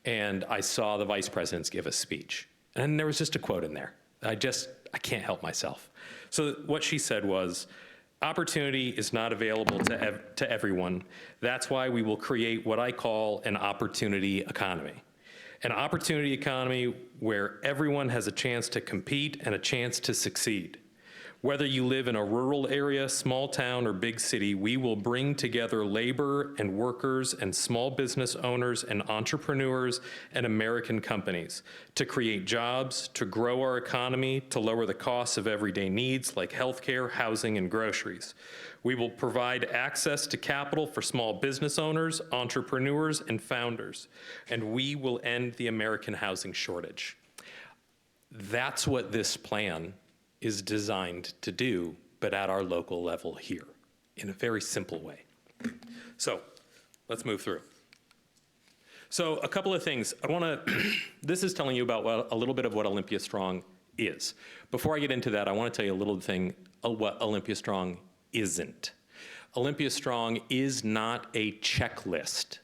and I saw the vice presidents give a speech. And there was just a quote in there. I can't help myself. So what she said was, opportunity is not available to everyone. That's why we will create what I call an opportunity economy. An opportunity economy where everyone has a chance to compete and a chance to succeed. Whether you live in a rural area, small town, or big city, we will bring together labor and workers and small business owners and entrepreneurs and American companies to create jobs, to grow our economy, to lower the costs of everyday needs like healthcare, housing, and groceries. We will provide access to capital for small business owners, entrepreneurs, and founders, and we will end the American housing shortage. That's what this plan is designed to do, but at our local level here, in a very simple way. So let's move through. So a couple of things. This is telling you about a little bit of what Olympia Strong is. Before I get into that, I want to tell you a little thing what Olympia Strong isn't. Olympia Strong is not a checklist.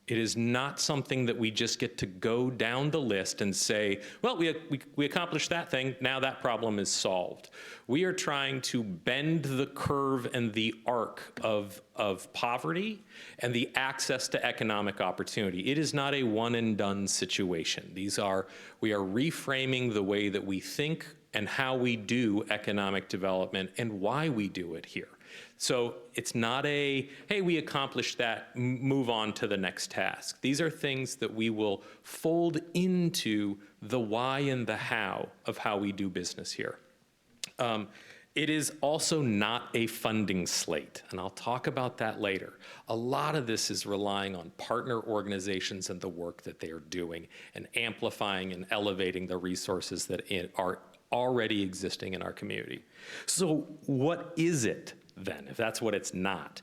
It is not something that we just get to go down the list and say, well, we accomplished that thing, now that problem is solved. We are trying to bend the curve and the arc of poverty and the access to economic opportunity. It is not a one and done situation. We are reframing the way that we think and how we do economic development and why we do it here. So it's not hey, we accomplished that, move on to the next task. These are things that we will fold into the why and the how of how we do business here. It is also not a funding slate, and I'll talk about that later. A lot of this is relying on partner organizations and the work that they are doing and amplifying and elevating the resources that are already existing in our community. So what is it then, if that's what it's not?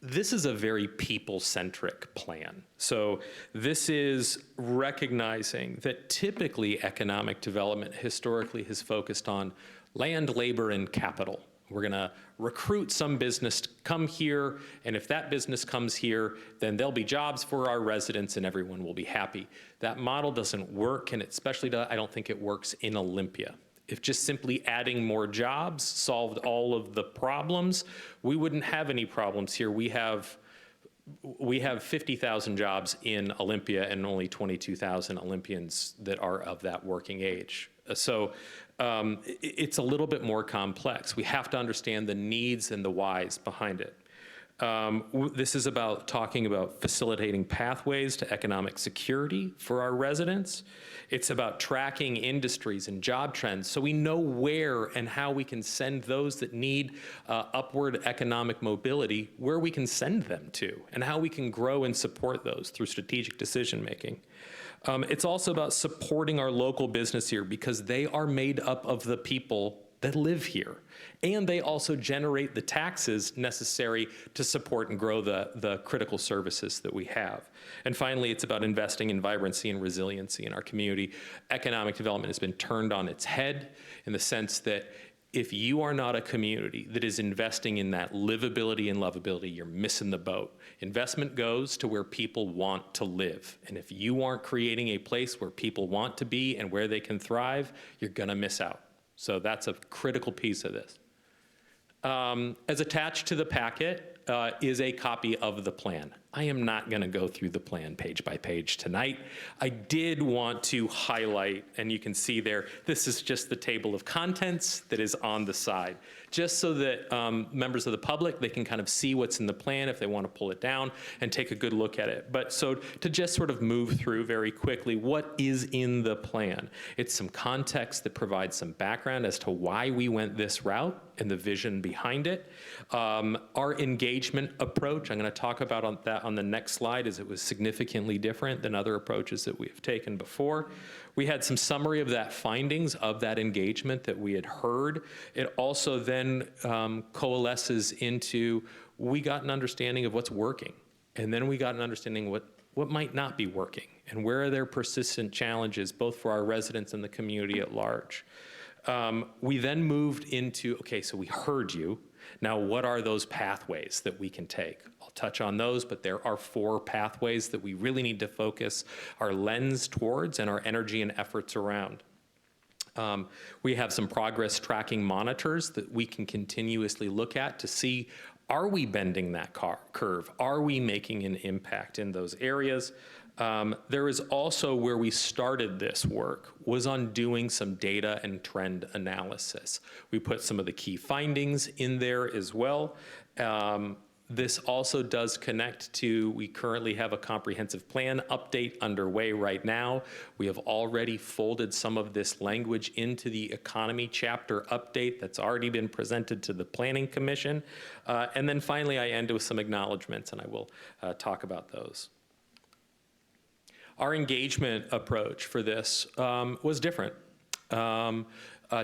This is a very people-centric plan. So this is recognizing that typically economic development historically has focused on land, labor, and capital. We're gonna recruit some business to come here, and if that business comes here, then there'll be jobs for our residents and everyone will be happy. That model doesn't work, and especially I don't think it works in Olympia. If just simply adding more jobs solved all of the problems, we wouldn't have any problems here. We have 50,000 jobs in Olympia and only 22,000 Olympians that are of that working age. It's a little bit more complex. We have to understand the needs and the whys behind it. This is about talking about facilitating pathways to economic security for our residents. It's about tracking industries and job trends so we know where and how we can send those that need upward economic mobility, where we can send them to, and how we can grow and support those through strategic decision making. It's also about supporting our local business here because they are made up of the people that live here. And they also generate the taxes necessary to support and grow the critical services that we have. And finally, it's about investing in vibrancy and resiliency in our community. Economic development has been turned on its head in the sense that if you are not a community that is investing in that livability and lovability, you're missing the boat. Investment goes to where people want to live. And if you aren't creating a place where people want to be and where they can thrive, you're gonna miss out. So that's a critical piece of this. As attached to the packet is a copy of the plan. I am not going to go through the plan page by page tonight. I did want to highlight, and you can see there, this is just the table of contents that is on the side, just so that members of the public, they can kind of see what's in the plan if they want to pull it down and take a good look at it. But so to just sort of move through very quickly, what is in the plan? It's some context that provides some background as to why we went this route and the vision behind it. Our engagement approach, I'm going to talk about that on the next slide, as it was significantly different than other approaches that we've taken before. We had some summary of that findings of that engagement that we had heard. It also then coalesces into, we got an understanding of what's working. And then we got an understanding what might not be working and where are there persistent challenges, both for our residents and the community at large. We then moved into, okay, so we heard you. Now, what are those pathways that we can take? I'll touch on those, but there are 4 pathways that we really need to focus our lens towards and our energy and efforts around. We have some progress tracking monitors that we can continuously look at to see, are we bending that curve? Are we making an impact in those areas? There is also where we started this work was on doing some data and trend analysis. We put some of the key findings in there as well. This also does connect to, we currently have a comprehensive plan update underway right now. We have already folded some of this language into the economy chapter update that's already been presented to the Planning Commission. And then finally, I end with some acknowledgements, and I will talk about those. Our engagement approach for this was different.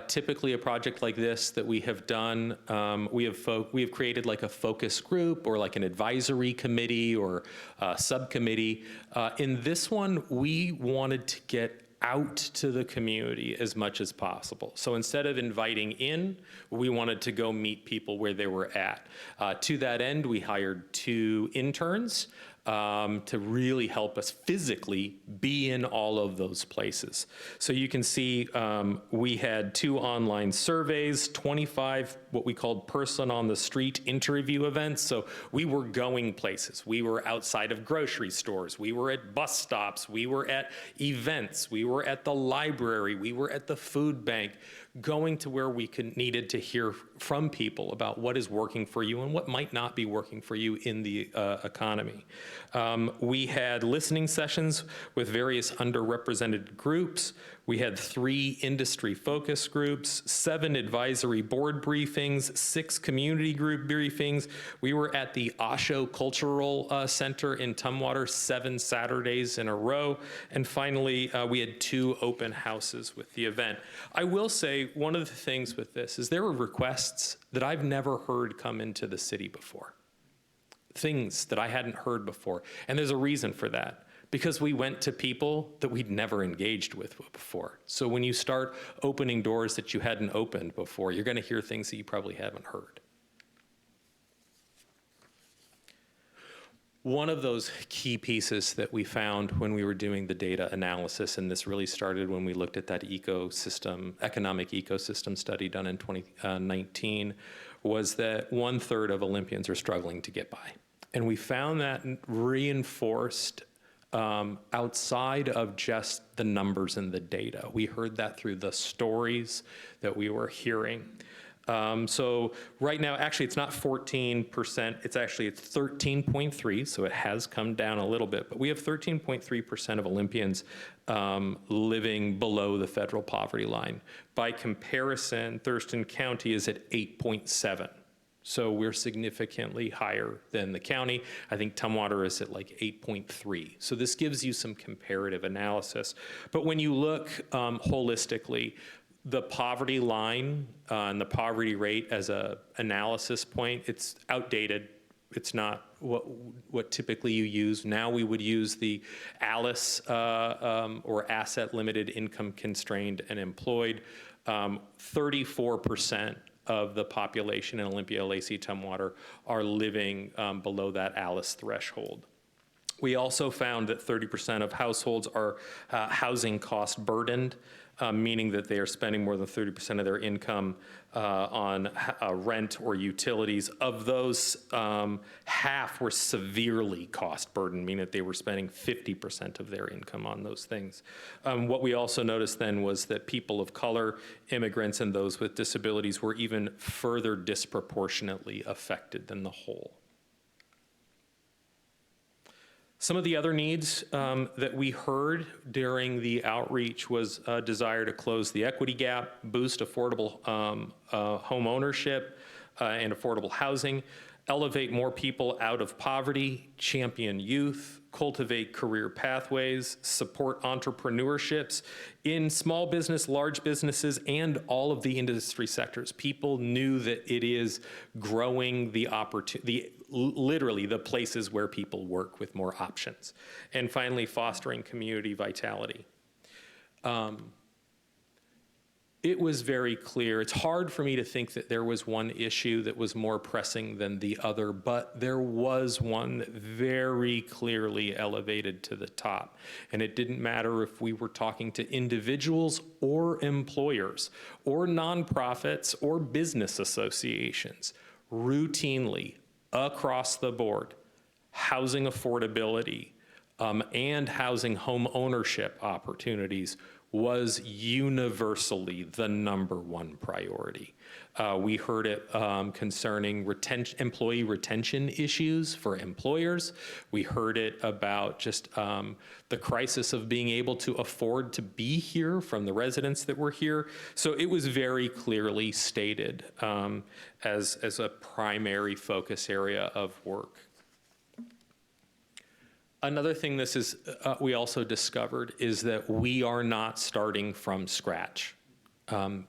Typically, a project like this that we have done, we have created like a focus group or like an advisory committee or a subcommittee. In this one, we wanted to get out to the community as much as possible. So instead of inviting in, we wanted to go meet people where they were at. To that end, we hired 2 interns to really help us physically be in all of those places. So you can see we had 2 online surveys, 25 what we called person on the street interview events. So we were going places. We were outside of grocery stores. We were at bus stops. We were at events. We were at the library. We were at the food bank, going to where we needed to hear from people about what is working for you and what might not be working for you in the economy. We had listening sessions with various underrepresented groups. We had 3 industry focus groups, 7 advisory board briefings, 6 community group briefings. We were at the Osho Cultural Center in Tumwater 7 Saturdays in a row. And finally, we had 2 open houses with the event. I will say one of the things with this is there were requests that I've never heard come into the city before. Things that I hadn't heard before. And there's a reason for that. Because we went to people that we'd never engaged with before. So when you start opening doors that you hadn't opened before, you're going to hear things that you probably haven't heard. One of those key pieces that we found when we were doing the data analysis, and this really started when we looked at that economic ecosystem study done in 2019, was that 1/3 of Olympians are struggling to get by. And we found that reinforced outside of just the numbers and the data. We heard that through the stories that we were hearing. So right now, actually, it's not 14%. It's 13.3. So it has come down a little bit. But we have 13.3% of Olympians living below the federal poverty line. By comparison, Thurston County is at 8.7. So we're significantly higher than the county. I think Tumwater is at like 8.3. So this gives you some comparative analysis. But when you look holistically, the poverty line and the poverty rate as a analysis point, it's outdated. It's not what typically you use. Now we would use the ALICE or Asset Limited Income Constrained and Employed. 34% of the population in Olympia, Lacey, Tumwater are living below that ALICE threshold. We also found that 30% of households are housing cost burdened, meaning that they are spending more than 30% of their income on rent or utilities. Of those, half were severely cost burdened, meaning that they were spending 50% of their income on those things. What we also noticed then was that people of color, immigrants, and those with disabilities were even further disproportionately affected than the whole. Some of the other needs that we heard during the outreach was a desire to close the equity gap, boost affordable home ownership and affordable housing, elevate more people out of poverty, champion youth, cultivate career pathways, support entrepreneurships in small business, large businesses, and all of the industry sectors. People knew that it is growing the opportunity, literally the places where people work with more options. And finally, fostering community vitality. It was very clear. It's hard for me to think that there was one issue that was more pressing than the other, but there was one that very clearly elevated to the top. And it didn't matter if we were talking to individuals or employers or nonprofits or business associations. Routinely, across the board, housing affordability and housing home ownership opportunities was universally the #1 priority. We heard it concerning employee retention issues for employers. We heard it about just the crisis of being able to afford to be here from the residents that were here. So it was very clearly stated as a primary focus area of work. Another thing we also discovered is that we are not starting from scratch.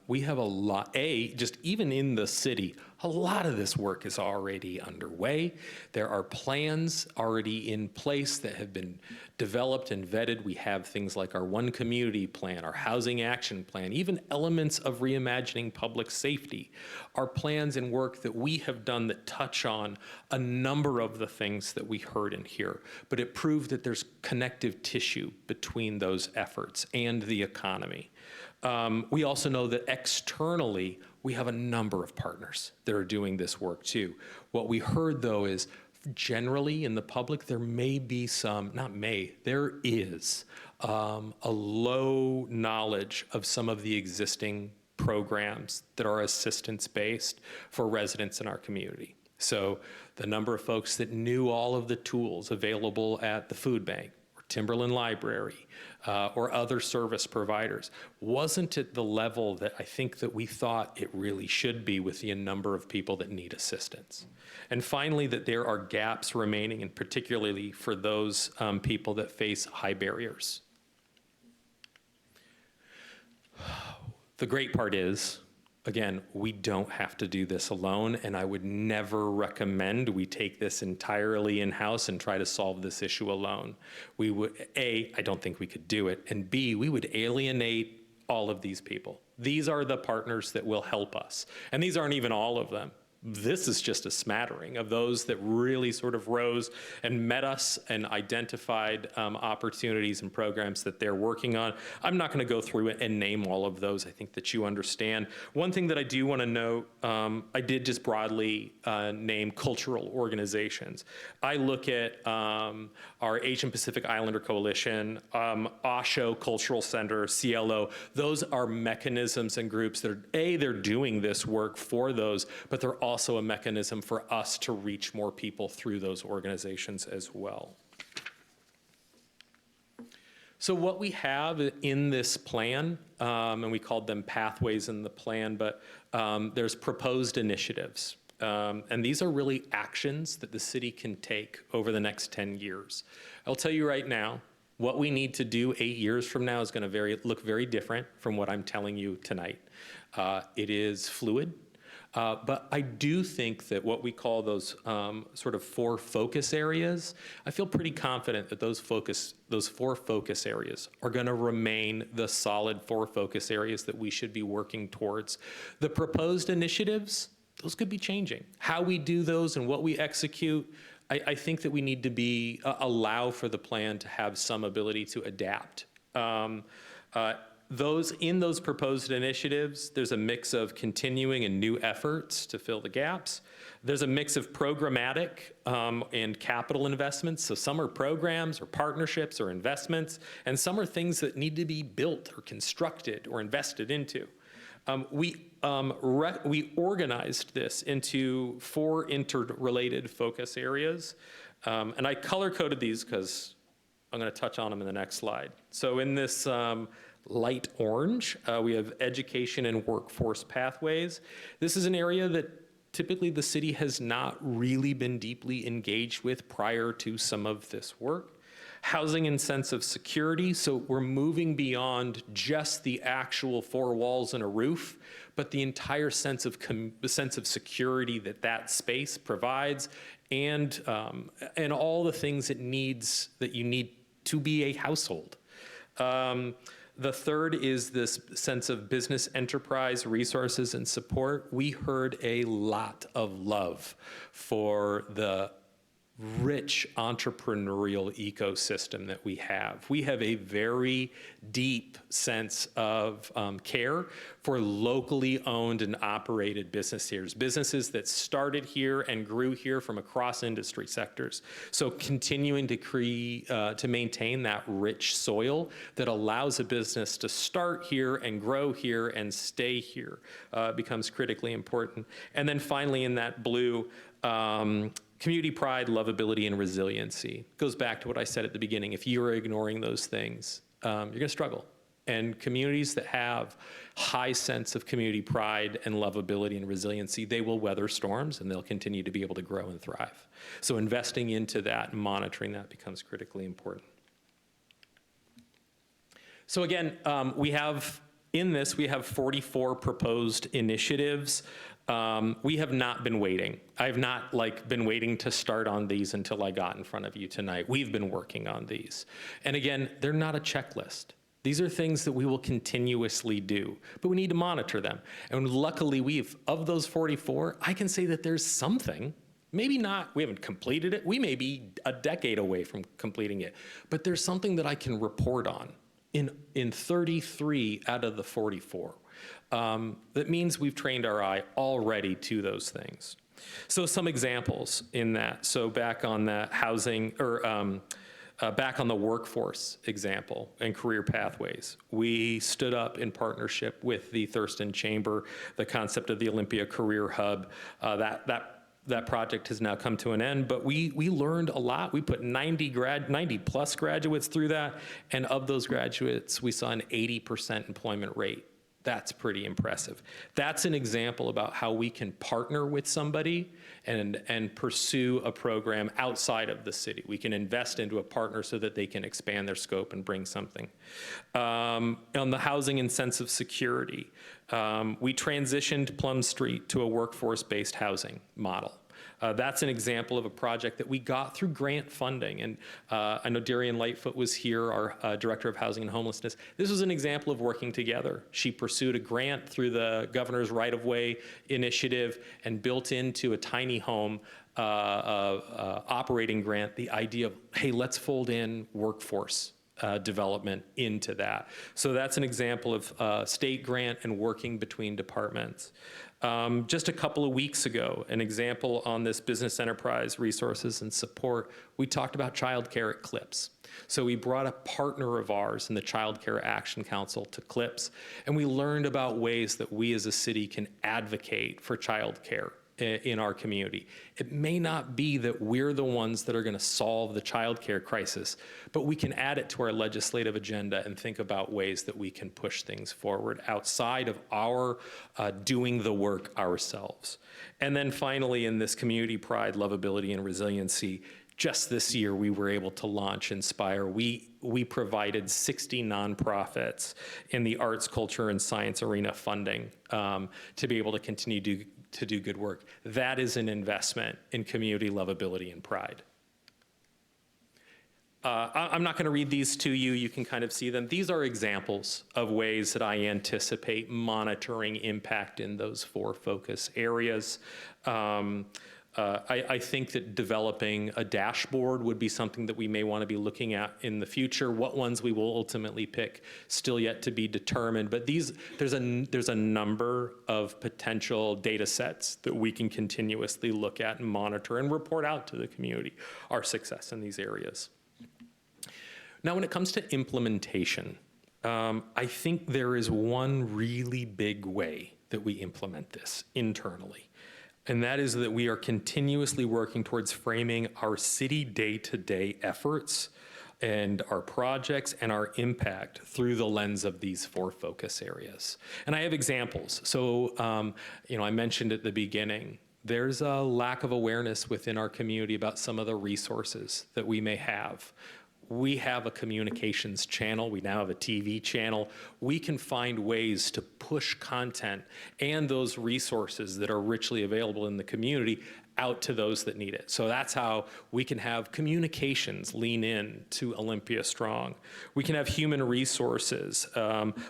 We have a lot, just even in the city, a lot of this work is already underway. There are plans already in place that have been developed and vetted. We have things like our One Community Plan, our Housing Action Plan, even elements of reimagining public safety are plans and work that we have done that touch on a number of the things that we heard in here. But it proved that there's connective tissue between those efforts and the economy. We also know that externally, we have a number of partners that are doing this work too. What we heard though is generally in the public, there may be there is a low knowledge of some of the existing programs that are assistance-based for residents in our community. So the number of folks that knew all of the tools available at the food bank, or Timberland Library, or other service providers wasn't at the level that I think that we thought it really should be with the number of people that need assistance. And finally, that there are gaps remaining, and particularly for those people that face high barriers. The great part is, again, we don't have to do this alone, and I would never recommend we take this entirely in-house and try to solve this issue alone. We would, A, I don't think we could do it, and B, we would alienate all of these people. These are the partners that will help us, and these aren't even all of them. this is just a smattering of those that really sort of rose and met us and identified opportunities and programs that they're working on. I'm not going to go through it and name all of those. I think that you understand. One thing that I do want to note, I did just broadly name cultural organizations. I look at our Asian Pacific Islander Coalition, Osho Cultural Center, CLO. Those are mechanisms and groups that are, they're doing this work for those, but they're also a mechanism for us to reach more people through those organizations as well. So what we have in this plan, and we called them pathways in the plan, but there's proposed initiatives. And these are really actions that the city can take over the next 10 years. I'll tell you right now, what we need to do 8 years from now is going to look very different from what I'm telling you tonight. It is fluid. But I do think that what we call those sort of 4 focus areas, I feel pretty confident that those 4 focus areas are going to remain the solid 4 focus areas that we should be working towards. The proposed initiatives, those could be changing. How we do those and what we execute, I think that we need to allow for the plan to have some ability to adapt. In those proposed initiatives, there's a mix of continuing and new efforts to fill the gaps. There's a mix of programmatic and capital investments. So some are programs or partnerships or investments, and some are things that need to be built or constructed or invested into. We organized this into 4 interrelated focus areas, and I color-coded these because I'm going to touch on them in the next slide. So in this light orange, we have education and workforce pathways. This is an area that typically the city has not really been deeply engaged with prior to some of this work. Housing and sense of security, so we're moving beyond just the actual 4 walls and a roof, but the entire sense of security that space provides, and all the things that you need to be a household. The third is this sense of business enterprise resources and support. We heard a lot of love for the rich entrepreneurial ecosystem that we have. We have a very deep sense of care for locally owned and operated businesses that started here and grew here from across industry sectors. So continuing to maintain that rich soil that allows a business to start here and grow here and stay here becomes critically important. And then finally in that blue, community pride, lovability, and resiliency. Goes back to what I said at the beginning. If you are ignoring those things, you're going to struggle. And communities that have high sense of community pride and lovability and resiliency, they will weather storms and they'll continue to be able to grow and thrive. So investing into that and monitoring that becomes critically important. So again, we have 44 proposed initiatives. We have not been waiting. I've not been waiting to start on these until I got in front of you tonight. We've been working on these. And again, they're not a checklist. These are things that we will continuously do, but we need to monitor them. And luckily of those 44, I can say that there's something, maybe not, we haven't completed it. We may be a decade away from completing it, but there's something that I can report on in 33 out of the 44. That means we've trained our eye already to those things. So some examples in that. So back on that housing, or back on the workforce example and career pathways, we stood up in partnership with the Thurston Chamber, the concept of the Olympia Career Hub. That project has now come to an end, but we learned a lot. We put 90 plus graduates through that, and of those graduates, we saw an 80% employment rate. That's pretty impressive. That's an example about how we can partner with somebody and pursue a program outside of the city. We can invest into a partner so that they can expand their scope and bring something. On the housing and sense of security, we transitioned Plum Street to a workforce-based housing model. That's an example of a project that we got through grant funding. And I know Darian Lightfoot was here, our Director of Housing and Homelessness. This was an example of working together. She pursued a grant through the Governor's Right-of-Way initiative and built into a tiny home operating grant the idea of, hey, let's fold in workforce development into that. So that's an example of state grant and working between departments. Just a couple of weeks ago, an example on this business enterprise resources and support, we talked about childcare at CLIPS. So we brought a partner of ours in the Child Care Action Council to CLIPS, and we learned about ways that we as a city can advocate for childcare in our community. It may not be that we're the ones that are going to solve the childcare crisis, but we can add it to our legislative agenda and think about ways that we can push things forward outside of our doing the work ourselves. And then finally, in this community pride, lovability, and resiliency, just this year we were able to launch Inspire. We provided 60 nonprofits in the arts, culture, and science arena funding to be able to continue to do good work. That is an investment in community lovability and pride. I'm not going to read these to you. You can kind of see them. These are examples of ways that I anticipate monitoring impact in those 4 focus areas. I think that developing a dashboard would be something that we may want to be looking at in the future. What ones we will ultimately pick, still yet to be determined. But there's a number of potential data sets that we can continuously look at and monitor and report out to the community our success in these areas. Now, when it comes to implementation, I think there is one really big way that we implement this internally. And that is that we are continuously working towards framing our city day-to-day efforts and our projects and our impact through the lens of these 4 focus areas. And I have examples. So, I mentioned at the beginning, there's a lack of awareness within our community about some of the resources that we may have. We have a communications channel. We now have a TV channel. We can find ways to push content and those resources that are richly available in the community out to those that need it. So that's how we can have communications lean in to Olympia Strong. We can have human resources,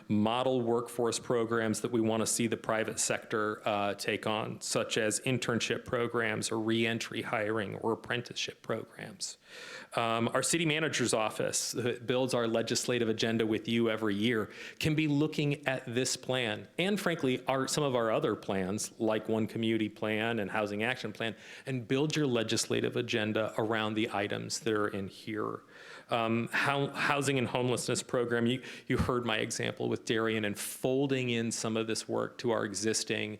model workforce programs that we want to see the private sector take on, such as internship programs or reentry hiring or apprenticeship programs. Our city manager's office that builds our legislative agenda with you every year can be looking at this plan and frankly some of our other plans like One Community Plan and Housing Action Plan and build your legislative agenda around the items that are in here. Housing and homelessness program, you heard my example with Darian and folding in some of this work to our existing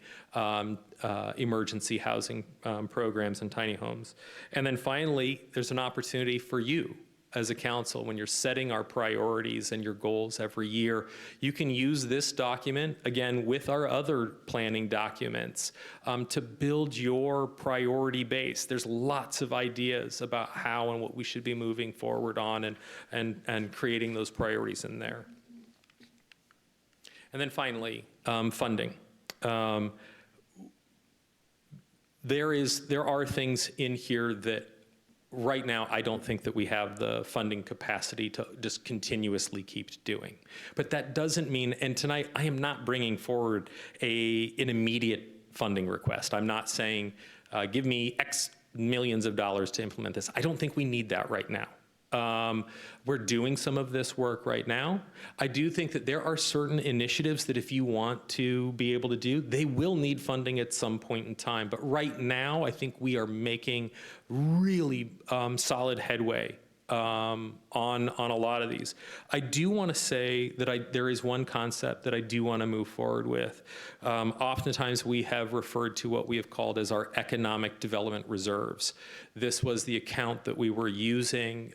emergency housing programs and tiny homes. And then finally, there's an opportunity for you as a council when you're setting our priorities and your goals every year. You can use this document, again, with our other planning documents, to build your priority base. There's lots of ideas about how and what we should be moving forward on and creating those priorities in there. And then finally, funding. There are things in here that right now, I don't think that we have the funding capacity to just continuously keep doing. But that doesn't mean, and tonight I am not bringing forward an immediate funding request. I'm not saying, give me X millions of dollars to implement this. I don't think we need that right now. We're doing some of this work right now. I do think that there are certain initiatives that if you want to be able to do, they will need funding at some point in time. But right now, I think we are making really solid headway on a lot of these. I do want to say that there is one concept that I do want to move forward with. Oftentimes we have referred to what we have called as our economic development reserves. This was the account that we were using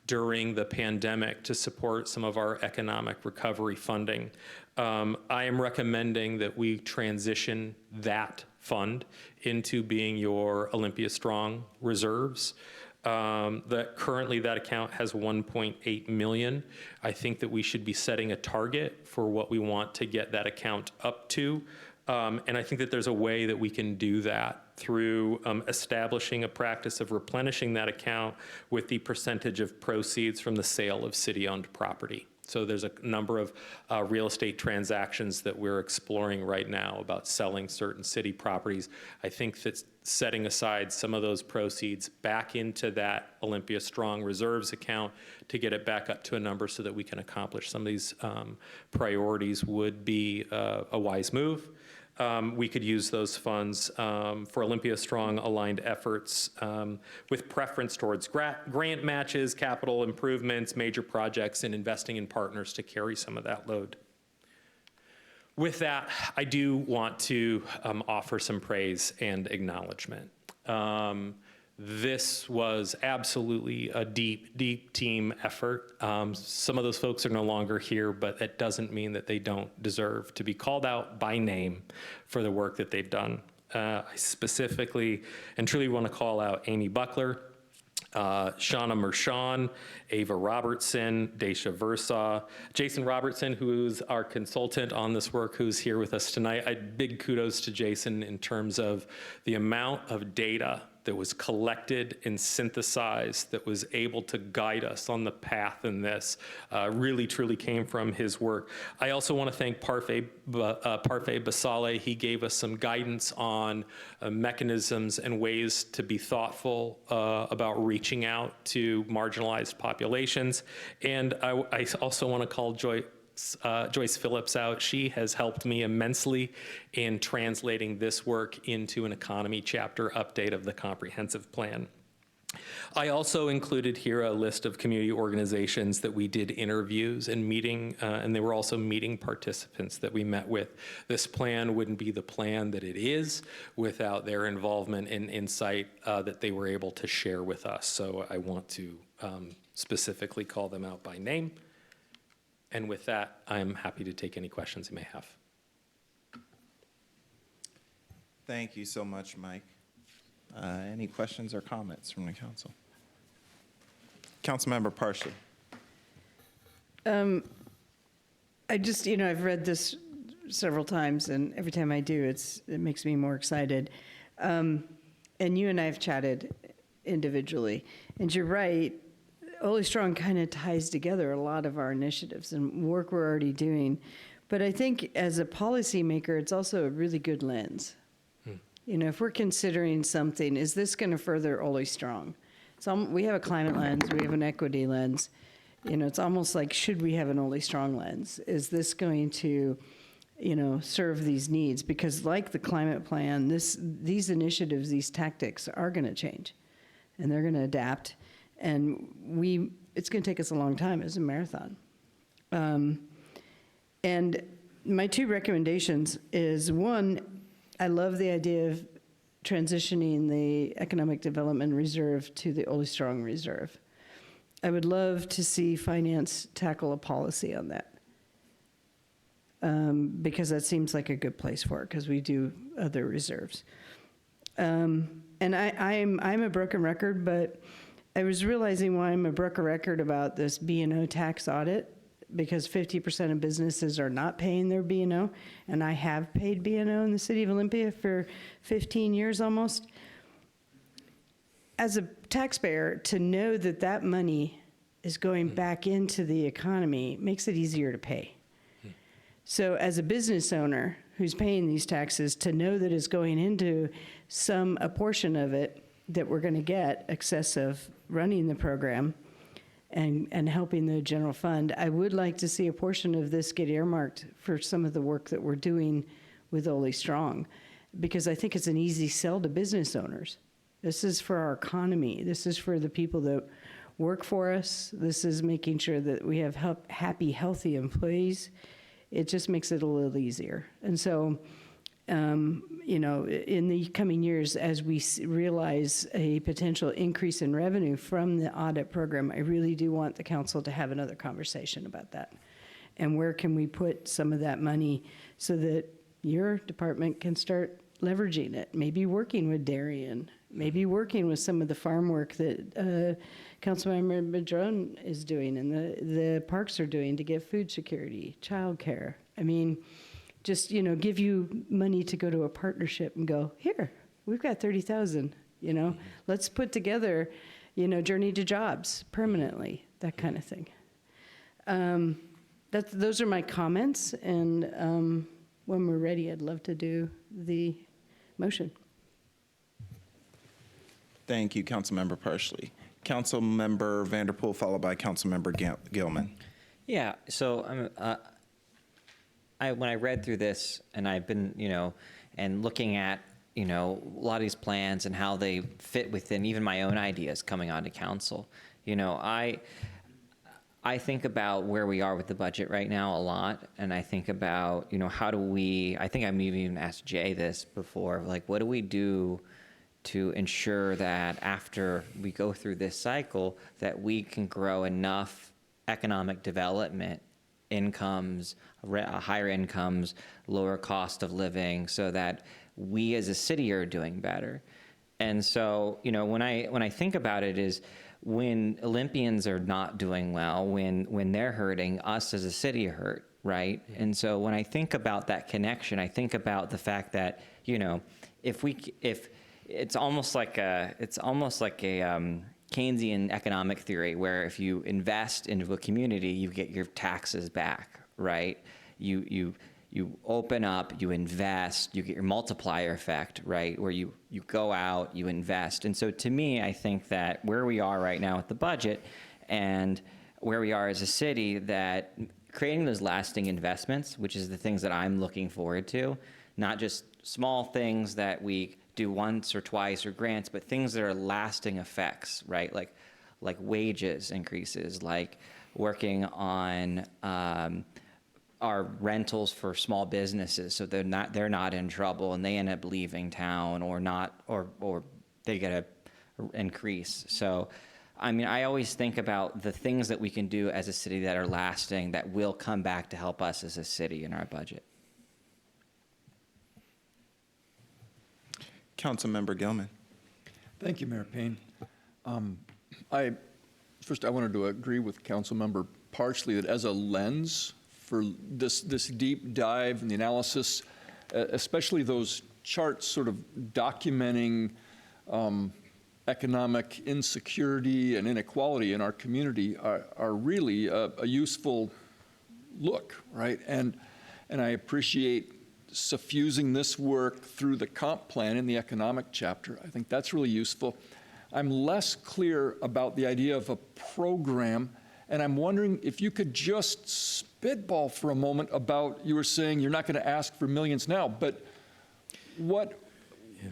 during the pandemic to support some of our economic recovery funding. I am recommending that we transition that fund into being your Olympia Strong reserves. That currently that account has 1.8 million. I think that we should be setting a target for what we want to get that account up to. And I think that there's a way that we can do that through establishing a practice of replenishing that account with the percentage of proceeds from the sale of city-owned property. So there's a number of real estate transactions that we're exploring right now about selling certain city properties. I think that setting aside some of those proceeds back into that Olympia Strong Reserves account to get it back up to a number so that we can accomplish some of these priorities would be a wise move. We could use those funds for Olympia Strong aligned efforts with preference towards grant matches, capital improvements, major projects, and investing in partners to carry some of that load. With that, I do want to offer some praise and acknowledgement. This was absolutely a deep, deep team effort. Some of those folks are no longer here, but that doesn't mean that they don't deserve to be called out by name for the work that they've done. I specifically and truly want to call out Amy Buckler, Shauna Mershon, Ava Robertson, Daisha Versaw, Jason Robertson, who's our consultant on this work, who's here with us tonight. Big kudos to Jason in terms of the amount of data that was collected and synthesized that was able to guide us on the path in this. Really, truly came from his work. I also want to thank Parfait Basale. He gave us some guidance on mechanisms and ways to be thoughtful about reaching out to marginalized populations. And I also want to call Joyce Phillips out. She has helped me immensely in translating this work into an economy chapter update of the comprehensive plan. I also included here a list of community organizations that we did interviews and meeting, and they were also meeting participants that we met with. This plan wouldn't be the plan that it is without their involvement and insight that they were able to share with us. So I want to specifically call them out by name. And with that, I'm happy to take any questions you may have. Thank you so much, Mike. Any questions or comments from the council? Councilmember Parsley. I just, I've read this several times, and every time I do, it makes me more excited. And you and I have chatted individually, and you're right. Holy Strong kind of ties together a lot of our initiatives and work we're already doing. But I think as a policymaker, it's also a really good lens. If we're considering something, is this going to further Holy Strong? We have a climate lens, we have an equity lens. It's almost like, should we have an Holy Strong lens? Is this going to, serve these needs? Because like the climate plan, these initiatives, these tactics are going to change, and they're going to adapt. And it's going to take us a long time as a marathon. And my two recommendations is, one, I love the idea of transitioning the Economic Development Reserve to the Holy Strong Reserve. I would love to see finance tackle a policy on that. Because that seems like a good place for it, because we do other reserves. And I'm a broken record, but I was realizing why I'm a broken record about this B&O tax audit, because 50% of businesses are not paying their B&O, and I have paid B&O in the city of Olympia for 15 years almost. As a taxpayer, to know that that money is going back into the economy makes it easier to pay. So as a business owner who's paying these taxes, to know that it's going into a portion of it that we're going to get excess of running the program and helping the general fund, I would like to see a portion of this get earmarked for some of the work that we're doing with Holy Strong, because I think it's an easy sell to business owners. This is for our economy. This is for the people that work for us. This is making sure that we have happy, healthy employees. It just makes it a little easier. And so, in the coming years, as we realize a potential increase in revenue from the audit program, I really do want the council to have another conversation about that. And where can we put some of that money so that your department can start leveraging it? Maybe working with Darien, maybe working with some of the farm work that Councilmember Madrone is doing and the parks are doing to get food security, childcare. I mean, just, give you money to go to a partnership and go, here, we've got 30,000, you know, let's put together, you know, Journey to Jobs permanently, that kind of thing. Those are my comments, and when we're ready, I'd love to do the motion. Thank you, Councilmember Parsley. Councilmember Vanderpool, followed by Councilmember Gilman. Yeah, so when I read through this, and I've been, you know, and looking at, you know, a lot of these plans and how they fit within even my own ideas coming onto council, you know, I think about where we are with the budget right now a lot, and I think about, you know, how do we, I think I've even asked Jay this before, like, what do we do to ensure that after we go through this cycle that we can grow enough economic development, incomes, higher incomes, lower cost of living, so that we as a city are doing better. And so, you know, when I think about it is, when Olympians are not doing well, when they're hurting, us as a city hurt, right? And so when I think about that connection, I think about the fact that, you know, if it's almost like a Keynesian economic theory, where if you invest into a community, you get your taxes back, right? You open up, you invest, you get your multiplier effect, right? Where you go out, you invest. And so to me, I think that where we are right now with the budget and where we are as a city, that creating those lasting investments, which is the things that I'm looking forward to, not just small things that we do once or twice or grants, but things that are lasting effects, right? Like wages increases, like working on our rentals for small businesses, so they're not in trouble and they end up leaving town or they get a increase. So, I mean, I always think about the things that we can do as a city that are lasting, that will come back to help us as a city in our budget. Councilmember Gilman. Thank you, Mayor Payne. First, I wanted to agree with Councilmember Parsley that as a lens for this deep dive and the analysis, especially those charts sort of documenting economic insecurity and inequality in our community, are really a useful look, right? And I appreciate suffusing this work through the comp plan in the economic chapter. I think that's really useful. I'm less clear about the idea of a program, and I'm wondering if you could just spitball for a moment about, you were saying you're not going to ask for millions now, but what,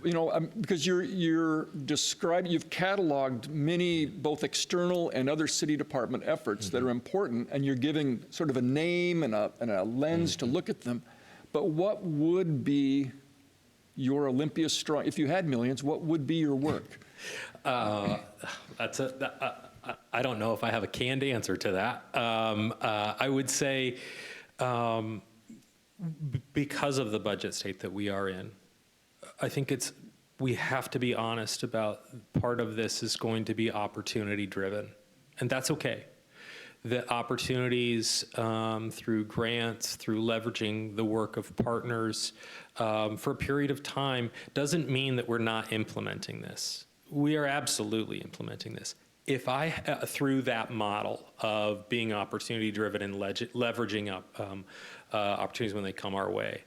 you know, because you're describing, you've cataloged many both external and other city department efforts that are important, and you're giving sort of a name and a lens to look at them. But what would be your Olympia strong, if you had millions, what would be your work? I don't know if I have a canned answer to that. I would say because of the budget state that we are in, I think we have to be honest about part of this is going to be opportunity driven, and that's okay. The opportunities through grants, through leveraging the work of partners for a period of time doesn't mean that we're not implementing this. We are absolutely implementing this. If through that model of being opportunity driven and leveraging opportunities when they come our way,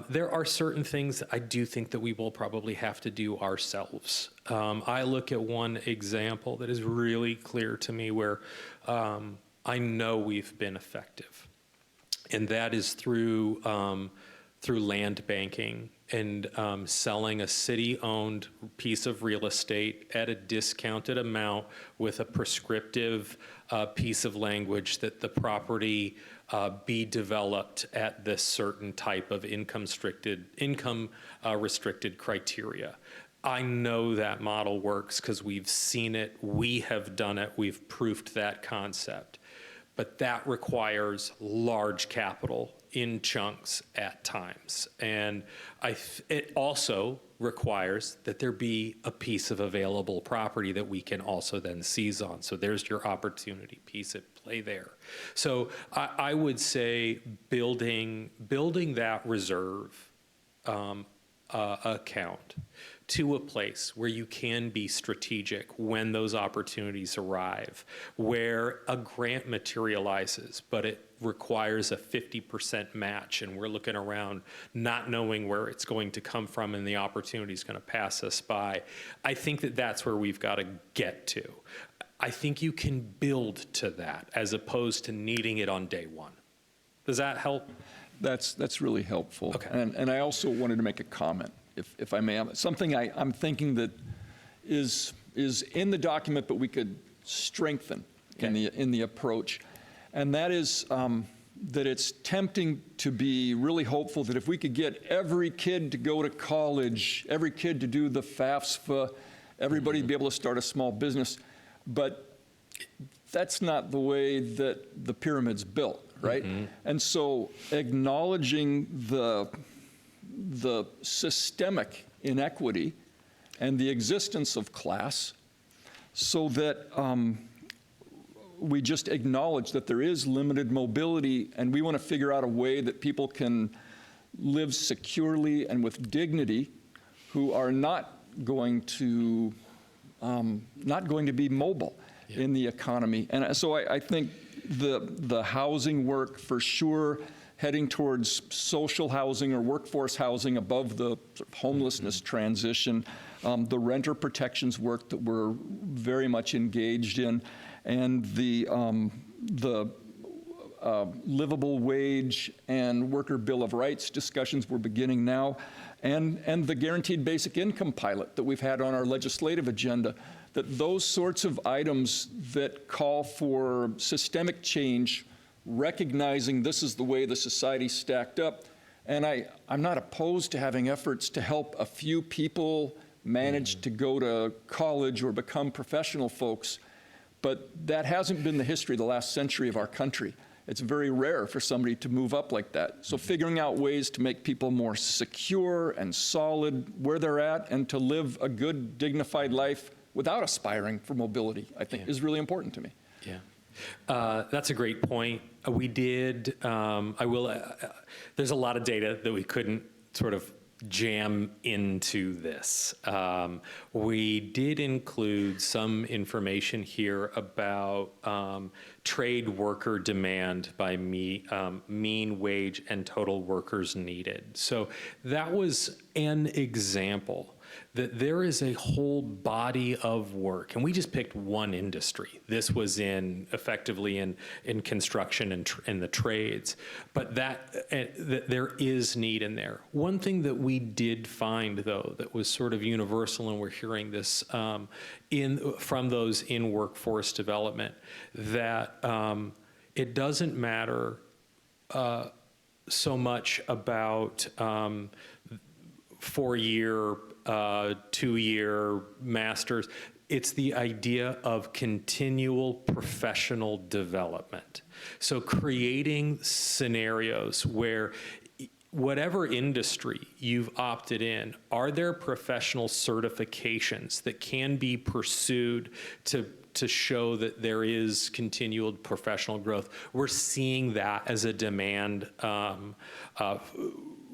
there are certain things that I do think that we will probably have to do ourselves. I look at one example that is really clear to me where I know we've been effective, and that is through land banking and selling a city-owned piece of real estate at a discounted amount with a prescriptive piece of language that the property be developed at this certain type of income restricted criteria. I know that model works because we've seen it, we have done it, we've proofed that concept. But that requires large capital in chunks at times. And it also requires that there be a piece of available property that we can also then seize on. So there's your opportunity piece at play there. So I would say building that reserve account to a place where you can be strategic when those opportunities arrive, where a grant materializes, but it requires a 50% match, and we're looking around not knowing where it's going to come from and the opportunity is going to pass us by. I think that that's where we've got to get to. I think you can build to that as opposed to needing it on day one. Does that help? That's really helpful. Okay. And I also wanted to make a comment, if I may. Something I'm thinking that is in the document, but we could strengthen in the approach. And that is that it's tempting to be really hopeful that if we could get every kid to go to college, every kid to do the FAFSA, everybody to be able to start a small business. But that's not the way that the pyramid's built, right? Mm-hmm. And so acknowledging the systemic inequity and the existence of class so that we just acknowledge that there is limited mobility, and we want to figure out a way that people can live securely and with dignity who are not going to be mobile in the economy. And so I think the housing work, for sure, heading towards social housing or workforce housing above the homelessness transition, the renter protections work that we're very much engaged in, and the livable wage and worker bill of rights discussions we're beginning now, and the guaranteed basic income pilot that we've had on our legislative agenda, that those sorts of items that call for systemic change, recognizing this is the way the society's stacked up. And I'm not opposed to having efforts to help a few people manage to go to college or become professional folks, but that hasn't been the history of the last century of our country. It's very rare for somebody to move up like that. So figuring out ways to make people more secure and solid where they're at and to live a good, dignified life without aspiring for mobility, I think is really important to me. Yeah. That's a great point. We did, there's a lot of data that we couldn't sort of jam into this. We did include some information here about trade worker demand by mean wage and total workers needed. So that was an example that there is a whole body of work, and we just picked one industry. This was effectively in construction and in the trades, but that there is need in there. One thing that we did find, though, that was sort of universal, and we're hearing this from those in workforce development, that it doesn't matter so much about 4-year, 2-year masters. It's the idea of continual professional development. So creating scenarios where whatever industry you've opted in, are there professional certifications that can be pursued to show that there is continual professional growth? We're seeing that as a demand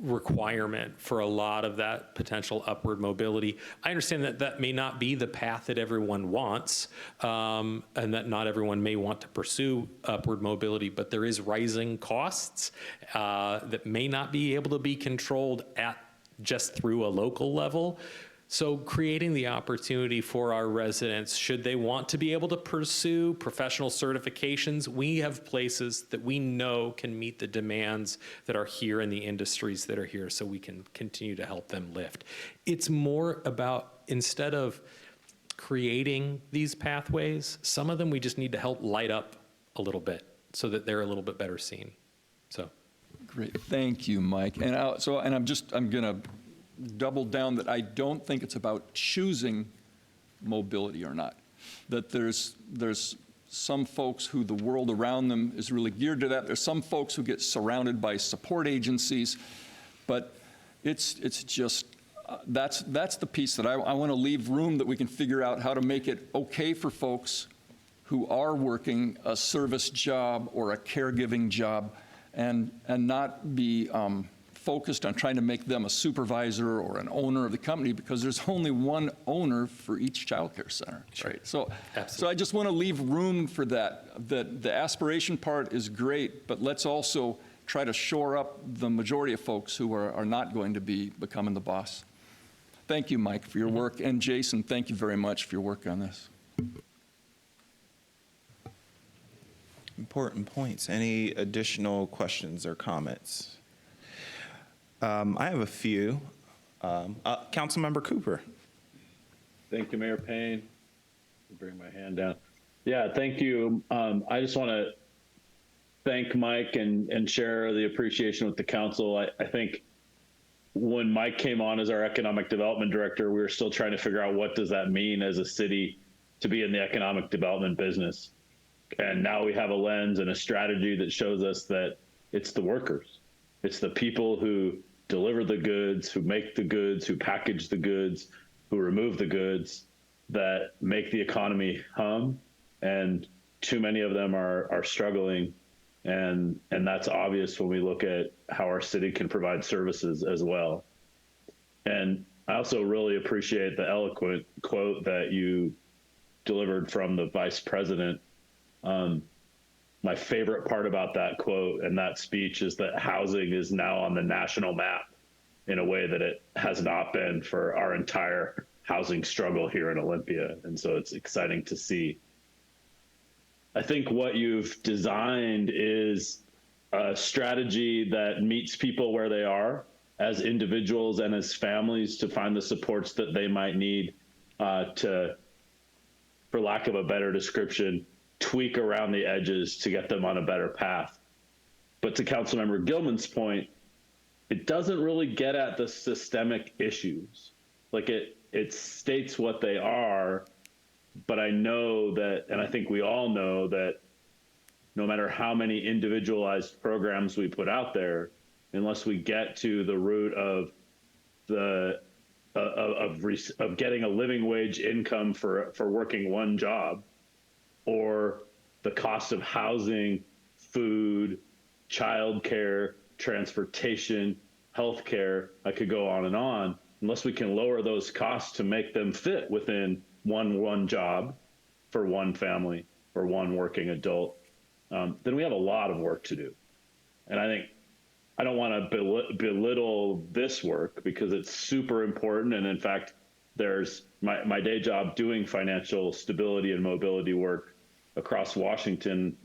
requirement for a lot of that potential upward mobility. I understand that that may not be the path that everyone wants, and that not everyone may want to pursue upward mobility, but there is rising costs that may not be able to be controlled just through a local level. So creating the opportunity for our residents, should they want to be able to pursue professional certifications, we have places that we know can meet the demands that are here in the industries that are here, so we can continue to help them lift. It's more about, instead of creating these pathways, some of them we just need to help light up a little bit so that they're a little bit better seen. So. Great, thank you, Mike. And I'm gonna double down that I don't think it's about choosing mobility or not. That there's some folks who the world around them is really geared to that. There's some folks who get surrounded by support agencies, but it's just, that's the piece that I want to leave room that we can figure out how to make it okay for folks who are working a service job or a caregiving job and not be focused on trying to make them a supervisor or an owner of the company, because there's only one owner for each childcare center, right? So I just want to leave room for that. The aspiration part is great, but let's also try to shore up the majority of folks who are not going to be becoming the boss. Thank you, Mike, for your work, and Jason, thank you very much for your work on this. Important points. Any additional questions or comments? I have a few. Councilmember Cooper. Thank you, Mayor Payne. Bring my hand down. Yeah, thank you. I just want to thank Mike and share the appreciation with the council. I think when Mike came on as our economic development director, we were still trying to figure out what does that mean as a city to be in the economic development business. And now we have a lens and a strategy that shows us that it's the workers. It's the people who deliver the goods, who make the goods, who package the goods, who remove the goods that make the economy hum. And too many of them are struggling. And that's obvious when we look at how our city can provide services as well. And I also really appreciate the eloquent quote that you delivered from the vice president. My favorite part about that quote and that speech is that housing is now on the national map in a way that it has not been for our entire housing struggle here in Olympia. And so it's exciting to see. I think what you've designed is a strategy that meets people where they are as individuals and as families to find the supports that they might need to, for lack of a better description, tweak around the edges to get them on a better path. But to Councilmember Gilman's point, it doesn't really get at the systemic issues. Like it states what they are, but I know that, and I think we all know that no matter how many individualized programs we put out there, unless we get to the root of of getting a living wage income for working one job, or the cost of housing, food, childcare, transportation, healthcare, I could go on and on, unless we can lower those costs to make them fit within one job for one family or one working adult, then we have a lot of work to do. And I think I don't want to belittle this work because it's super important. And in fact, there's my day job doing financial stability and mobility work across Washington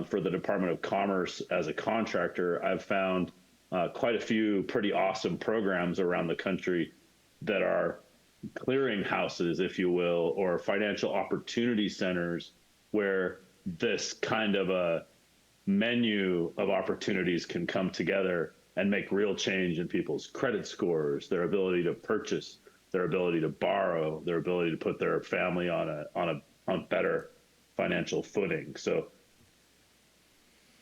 for the Department of Commerce as a contractor. I've found quite a few pretty awesome programs around the country that are clearinghouses, if you will, or financial opportunity centers where this kind of a menu of opportunities can come together and make real change in people's credit scores, their ability to purchase, their ability to borrow, their ability to put their family on a better financial footing. So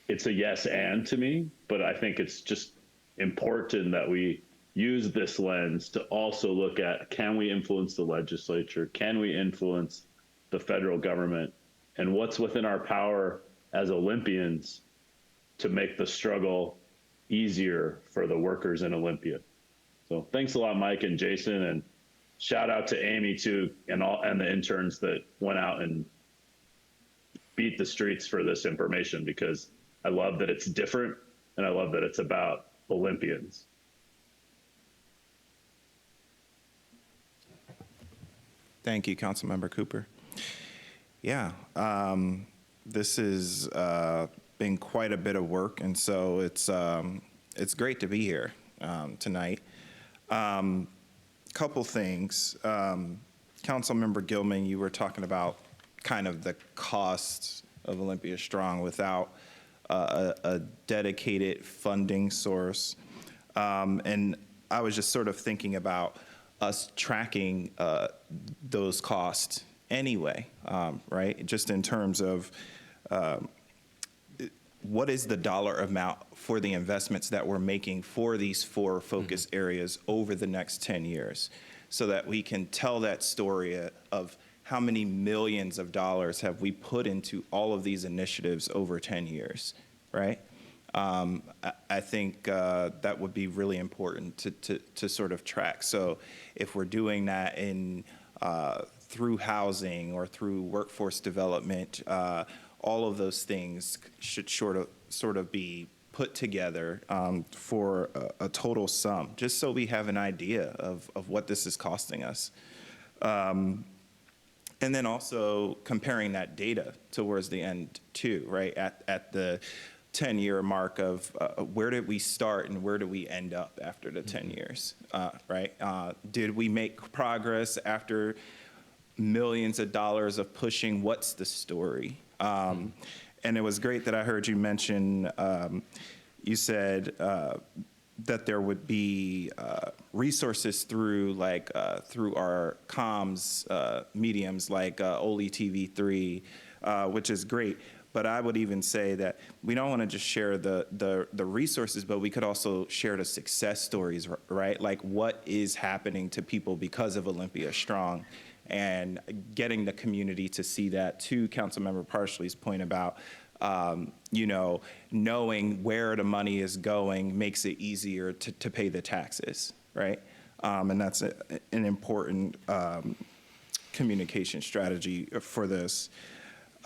it's a yes and to me, but I think it's just important that we use this lens to also look at, can we influence the legislature? Can we influence the federal government? And what's within our power as Olympians to make the struggle easier for the workers in Olympia? So thanks a lot, Mike and Jason, and shout out to Amy too, and the interns that went out and beat the streets for this information, because I love that it's different and I love that it's about Olympians. Thank you, Councilmember Cooper. Yeah, this has been quite a bit of work, and so it's great to be here tonight. Couple things. Councilmember Gilman, you were talking about kind of the costs of Olympia Strong without a dedicated funding source. And I was just sort of thinking about us tracking those costs anyway, right? Just in terms of what is the dollar amount for the investments that we're making for these 4 focus areas over the next 10 years, so that we can tell that story of how many millions of dollars have we put into all of these initiatives over 10 years, right? I think that would be really important to sort of track. So if we're doing that in through housing or through workforce development, all of those things should sort of be put together for a total sum, just so we have an idea of what this is costing us. And then also comparing that data towards the end too, right? At the 10-year mark of where did we start and where do we end up after the 10 years, right? Did we make progress after millions of dollars of pushing? What's the story? And it was great that I heard you mention, you said that there would be resources through through our comms mediums like Oli TV3, which is great. But I would even say that we don't want to just share the resources, but we could also share the success stories, right? Like what is happening to people because of Olympia Strong, and getting the community to see that. To Councilmember Parsley's point about, you know, knowing where the money is going makes it easier to pay the taxes, right? And that's an important communication strategy for this.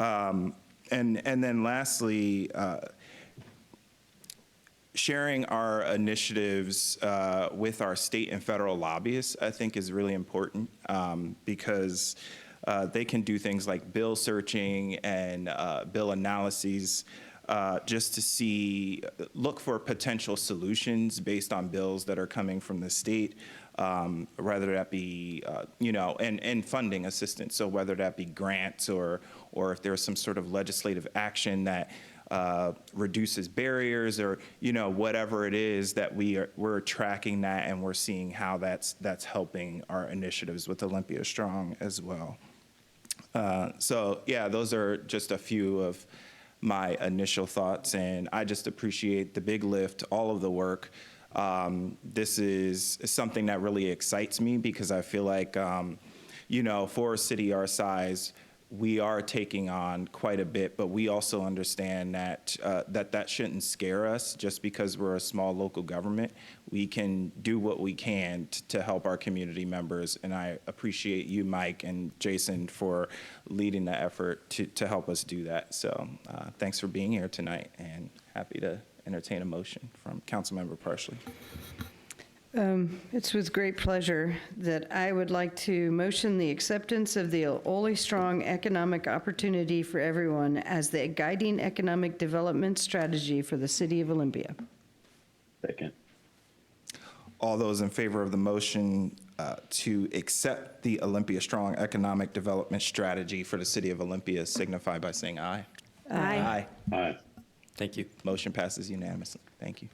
And then lastly, sharing our initiatives with our state and federal lobbyists, I think, is really important because they can do things like bill searching and bill analyses just to look for potential solutions based on bills that are coming from the state, whether that be, you know, and funding assistance. So whether that be grants or if there's some sort of legislative action that reduces barriers, or, you know, whatever it is that we're tracking that, and we're seeing how that's helping our initiatives with Olympia Strong as well. So yeah, those are just a few of my initial thoughts, and I just appreciate the big lift, all of the work. This is something that really excites me because I feel like, you know, for a city our size, we are taking on quite a bit, but we also understand that that shouldn't scare us just because we're a small local government. We can do what we can to help our community members, and I appreciate you, Mike and Jason, for leading the effort to help us do that. So thanks for being here tonight, and happy to entertain a motion from Councilmember Parsley. It's with great pleasure that I would like to motion the acceptance of the Oli Strong Economic Opportunity for Everyone as the guiding economic development strategy for the city of Olympia. Second. All those in favor of the motion to accept the Olympia Strong Economic Development Strategy for the city of Olympia signify by saying aye. Aye. Aye. Aye. Thank you. Motion passes unanimously. Thank you.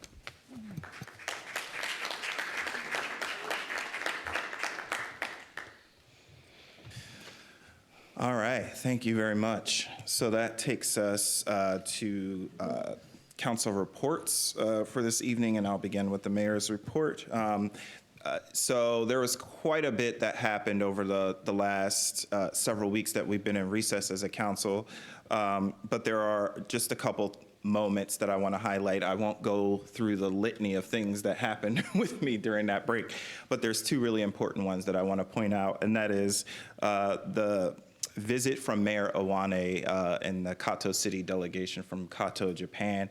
All right, thank you very much. So that takes us to council reports for this evening, and I'll begin with the mayor's report. So there was quite a bit that happened over the last several weeks that we've been in recess as a council, but there are just a couple moments that I want to highlight. I won't go through the litany of things that happened with me during that break, but there's two really important ones that I want to point out, and that is the visit from Mayor Iwane and the Kato City delegation from Kato, Japan.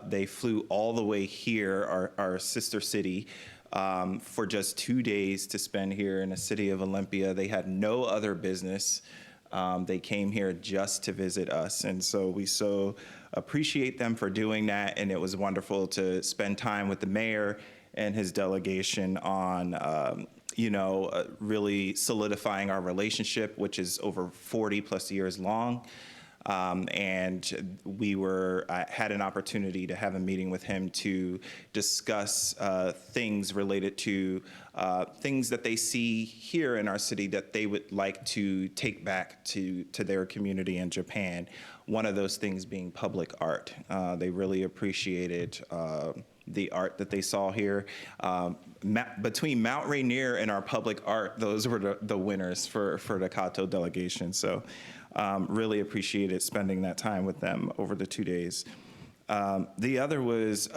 They flew all the way here, our sister city, for just 2 days to spend here in the city of Olympia. They had no other business. They came here just to visit us, and so we so appreciate them for doing that, and it was wonderful to spend time with the mayor and his delegation on you know, really solidifying our relationship, which is over 40 plus years long. And we had an opportunity to have a meeting with him to discuss things related to things that they see here in our city that they would like to take back to their community in Japan. One of those things being public art. They really appreciated the art that they saw here. Between Mount Rainier and our public art, those were the winners for the Kato delegation. So really appreciated spending that time with them over the 2 days. The other was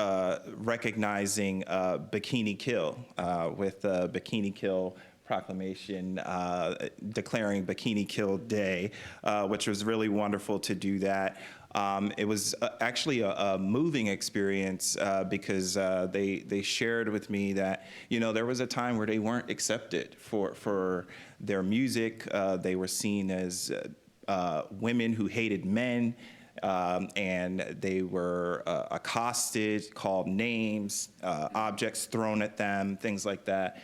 recognizing Bikini Kill with the Bikini Kill proclamation declaring Bikini Kill Day, which was really wonderful to do that. It was actually a moving experience because they shared with me that, you know, there was a time where they weren't accepted for their music. They were seen as women who hated men. And they were accosted, called names, objects thrown at them, things like that,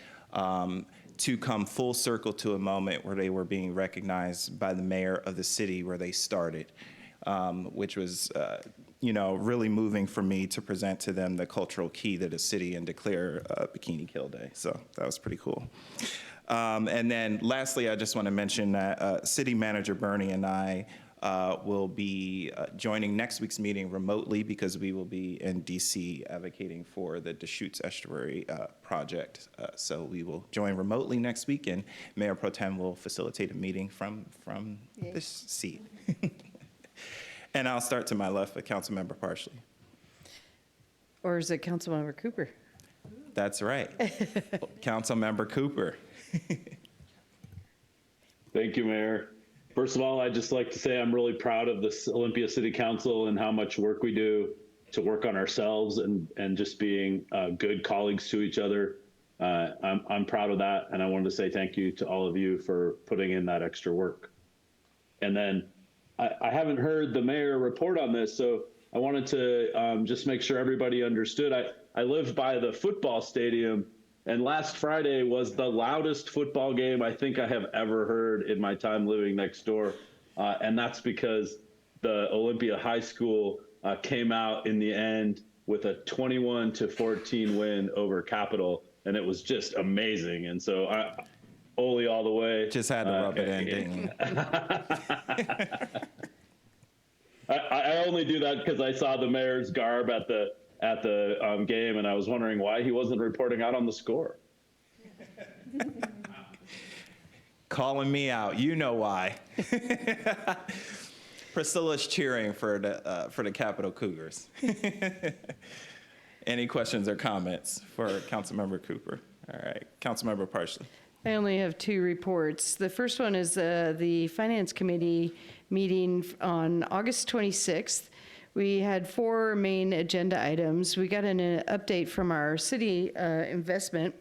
to come full circle to a moment where they were being recognized by the mayor of the city where they started, which was, you know, really moving for me to present to them the cultural key to the city and declare Bikini Kill Day. So that was pretty cool. And then lastly, I just want to mention that City Manager Bernie and I will be joining next week's meeting remotely because we will be in DC advocating for the Deschutes Estuary project. So we will join remotely next week, and Mayor Pro Tem will facilitate a meeting from this seat. And I'll start to my left with Councilmember Parsley. Or is it Councilmember Cooper? That's right. Councilmember Cooper. Thank you, Mayor. First of all, I'd just like to say I'm really proud of this Olympia City Council and how much work we do to work on ourselves and just being good colleagues to each other. I'm proud of that, and I wanted to say thank you to all of you for putting in that extra work. And then I haven't heard the mayor report on this, so I wanted to just make sure everybody understood. I live by the football stadium, and last Friday was the loudest football game I think I have ever heard in my time living next door. And that's because the Olympia High School came out in the end with a 21-14 win over Capital, and it was just amazing. And so Oli all the way. Just had to rub it in, didn't you? I only do that because I saw the mayor's garb at the game, and I was wondering why he wasn't reporting out on the score. Calling me out, you know why. Priscilla's cheering for the Capital Cougars. Any questions or comments for Councilmember Cooper? All right, Councilmember Parsley. I only have two reports. The first one is the Finance Committee meeting on August 26th. We had 4 main agenda items. We got an update from our city investment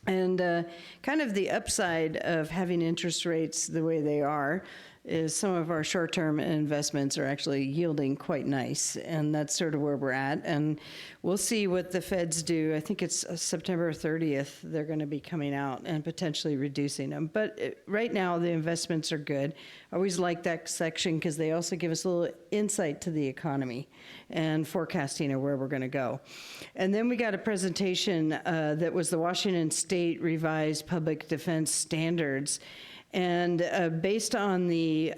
and kind of the upside of having interest rates the way they are is some of our short-term investments are actually yielding quite nice, and that's sort of where we're at. And we'll see what the feds do. I think it's September 30th they're going to be coming out and potentially reducing them. But right now the investments are good. I always like that section because they also give us a little insight to the economy and forecasting of where we're going to go. And then we got a presentation that was the Washington State Revised Public Defense Standards. And based on the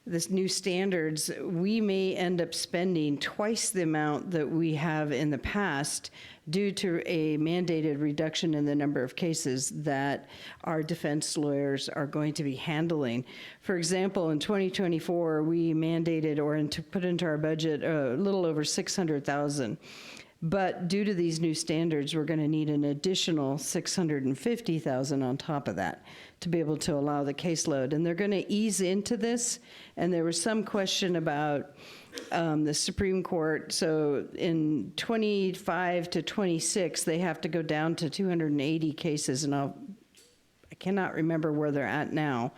this new standards, we may end up spending twice the amount that we have in the past due to a mandated reduction in the number of cases that our defense lawyers are going to be handling. For example, in 2024, we mandated or put into our budget a little over $600,000. But due to these new standards, we're going to need an additional $650,000 on top of that to be able to allow the caseload. And they're going to ease into this. And there was some question about the Supreme Court. So in 25 to 26, they have to go down to 280 cases. And I cannot remember where they're at now.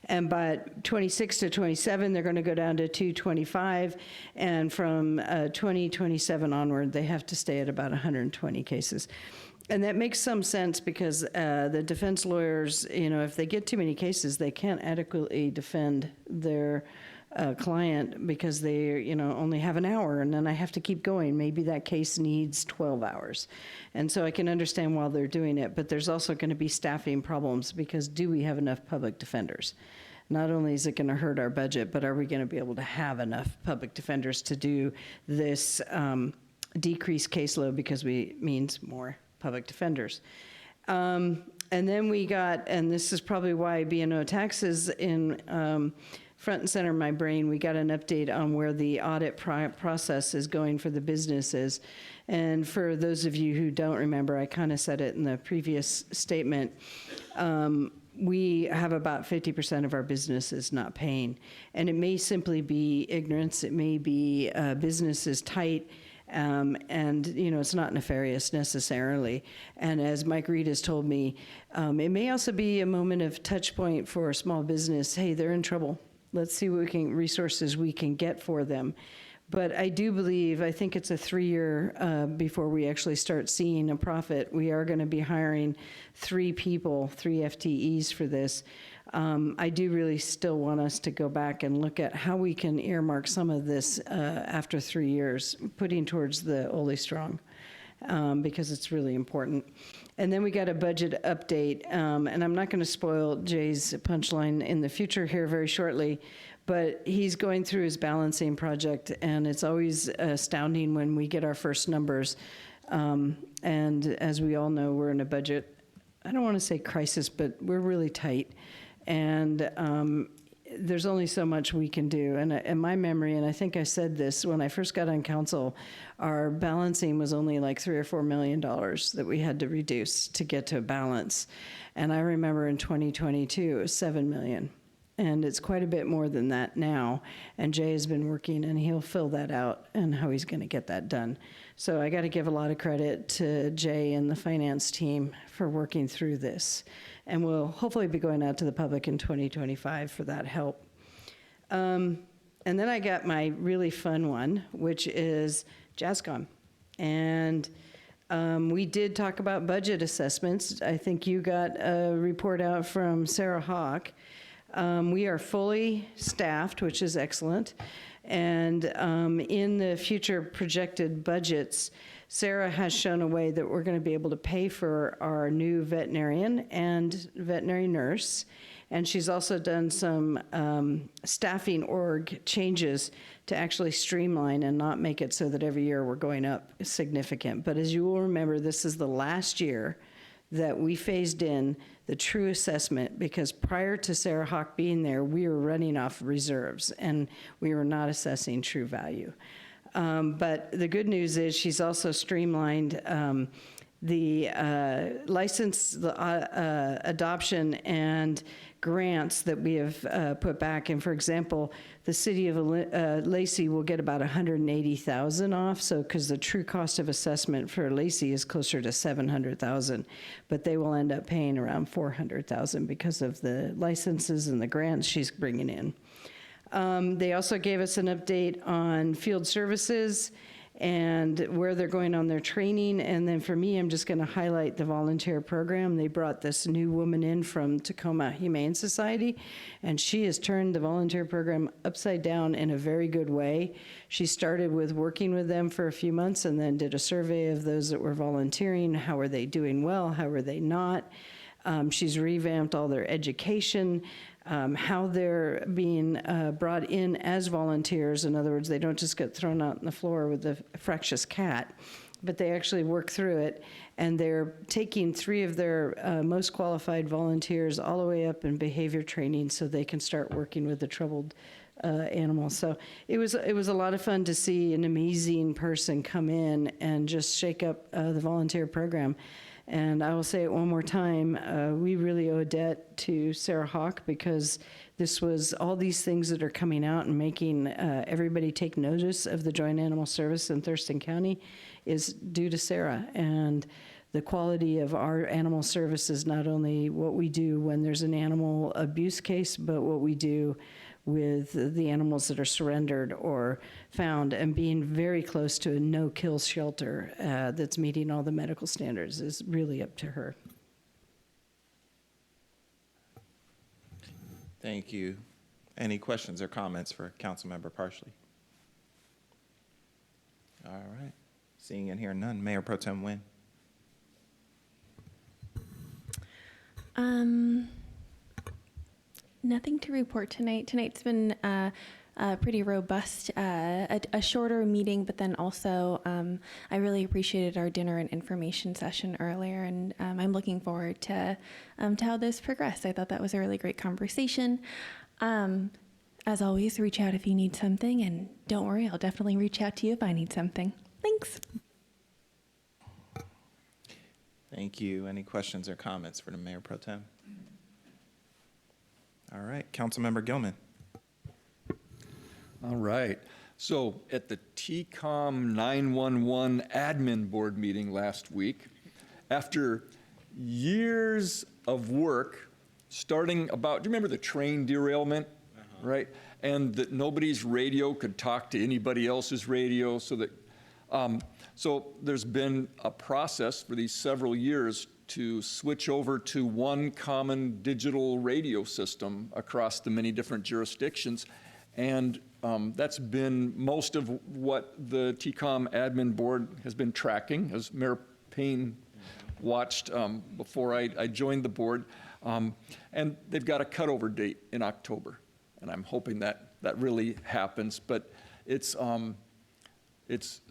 And by 26 to 27, they're going to go down to 225. And from 2027 onward, they have to stay at about 120 cases. And that makes some sense because the defense lawyers, you know, if they get too many cases, they can't adequately defend their client because they, you know, only have an hour, and then I have to keep going. Maybe that case needs 12 hours. And so I can understand why they're doing it, but there's also going to be staffing problems because do we have enough public defenders? Not only is it going to hurt our budget, but are we going to be able to have enough public defenders to do this decreased caseload because means more public defenders. And then we got, and this is probably why B&O taxes in front and center of my brain. We got an update on where the audit process is going for the businesses. And for those of you who don't remember, I kind of said it in the previous statement. We have about 50% of our businesses not paying. And it may simply be ignorance. It may be business is tight. And, it's not nefarious necessarily. And as Mike Reed has told me, it may also be a moment of touch point for a small business. Hey, they're in trouble. Let's see what resources we can get for them. But I do believe, I think it's a 3-year before we actually start seeing a profit. We are going to be hiring 3 people, 3 FTEs for this. I do really still want us to go back and look at how we can earmark some of this after 3 years, putting towards the Ole Strong, because it's really important. And then we got a budget update, and I'm not going to spoil Jay's punchline in the future here very shortly, but he's going through his balancing project, and it's always astounding when we get our first numbers. And as we all know, we're in a budget, I don't want to say crisis, but we're really tight. And there's only so much we can do. And in my memory, and I think I said this when I first got on council, our balancing was only like $3 or $4 million that we had to reduce to get to a balance. And I remember in 2022, it was $7 million. And it's quite a bit more than that now. And Jay has been working, and he'll fill that out and how he's going to get that done. So I got to give a lot of credit to Jay and the finance team for working through this. And we'll hopefully be going out to the public in 2025 for that help. And then I got my really fun one, which is JazzCon. And we did talk about budget assessments. I think you got a report out from Sarah Hawk. We are fully staffed, which is excellent. And in the future projected budgets, Sarah has shown a way that we're going to be able to pay for our new veterinarian and veterinary nurse. And she's also done some staffing org changes to actually streamline and not make it so that every year we're going up significant. But as you will remember, this is the last year that we phased in the true assessment, because prior to Sarah Hawk being there, we were running off reserves and we were not assessing true value. But the good news is she's also streamlined the license, the adoption and grants that we have put back. And for example, the city of Lacey will get about $180,000 off. So, because the true cost of assessment for Lacey is closer to $700,000, but they will end up paying around $400,000 because of the licenses and the grants she's bringing in. They also gave us an update on field services and where they're going on their training. And then for me, I'm just going to highlight the volunteer program. They brought this new woman in from Tacoma Humane Society, and she has turned the volunteer program upside down in a very good way. She started with working with them for a few months and then did a survey of those that were volunteering. How are they doing well? How are they not? She's revamped all their education, how they're being brought in as volunteers. In other words, they don't just get thrown out on the floor with a fractious cat, but they actually work through it. And they're taking 3 of their most qualified volunteers all the way up in behavior training so they can start working with the troubled animals. So it was a lot of fun to see an amazing person come in and just shake up the volunteer program. And I will say it one more time, we really owe a debt to Sarah Hawk, because this was all these things that are coming out and making everybody take notice of the Joint Animal Service in Thurston County is due to Sarah. And the quality of our animal service is not only what we do when there's an animal abuse case, but what we do with the animals that are surrendered or found, and being very close to a no-kill shelter that's meeting all the medical standards is really up to her. Thank you. Any questions or comments for Councilmember Parsley? All right. Seeing and hearing none. Mayor Pro Tem Nguyen. Nothing to report tonight. Tonight's been pretty robust, a shorter meeting, but then also I really appreciated our dinner and information session earlier, and I'm looking forward to how this progressed. I thought that was a really great conversation. As always, reach out if you need something, and don't worry, I'll definitely reach out to you if I need something. Thanks. Thank you. Any questions or comments for the Mayor Pro Tem? All right, Councilmember Gilman. All right. So at the TCOM 911 admin board meeting last week, after years of work, starting about, do you remember the train derailment? Right? And that nobody's radio could talk to anybody else's radio, so that, so there's been a process for these several years to switch over to one common digital radio system across the many different jurisdictions. And that's been most of what the TCOM admin board has been tracking, as Mayor Payne watched before I joined the board. And they've got a cutover date in October. And I'm hoping that really happens. But it's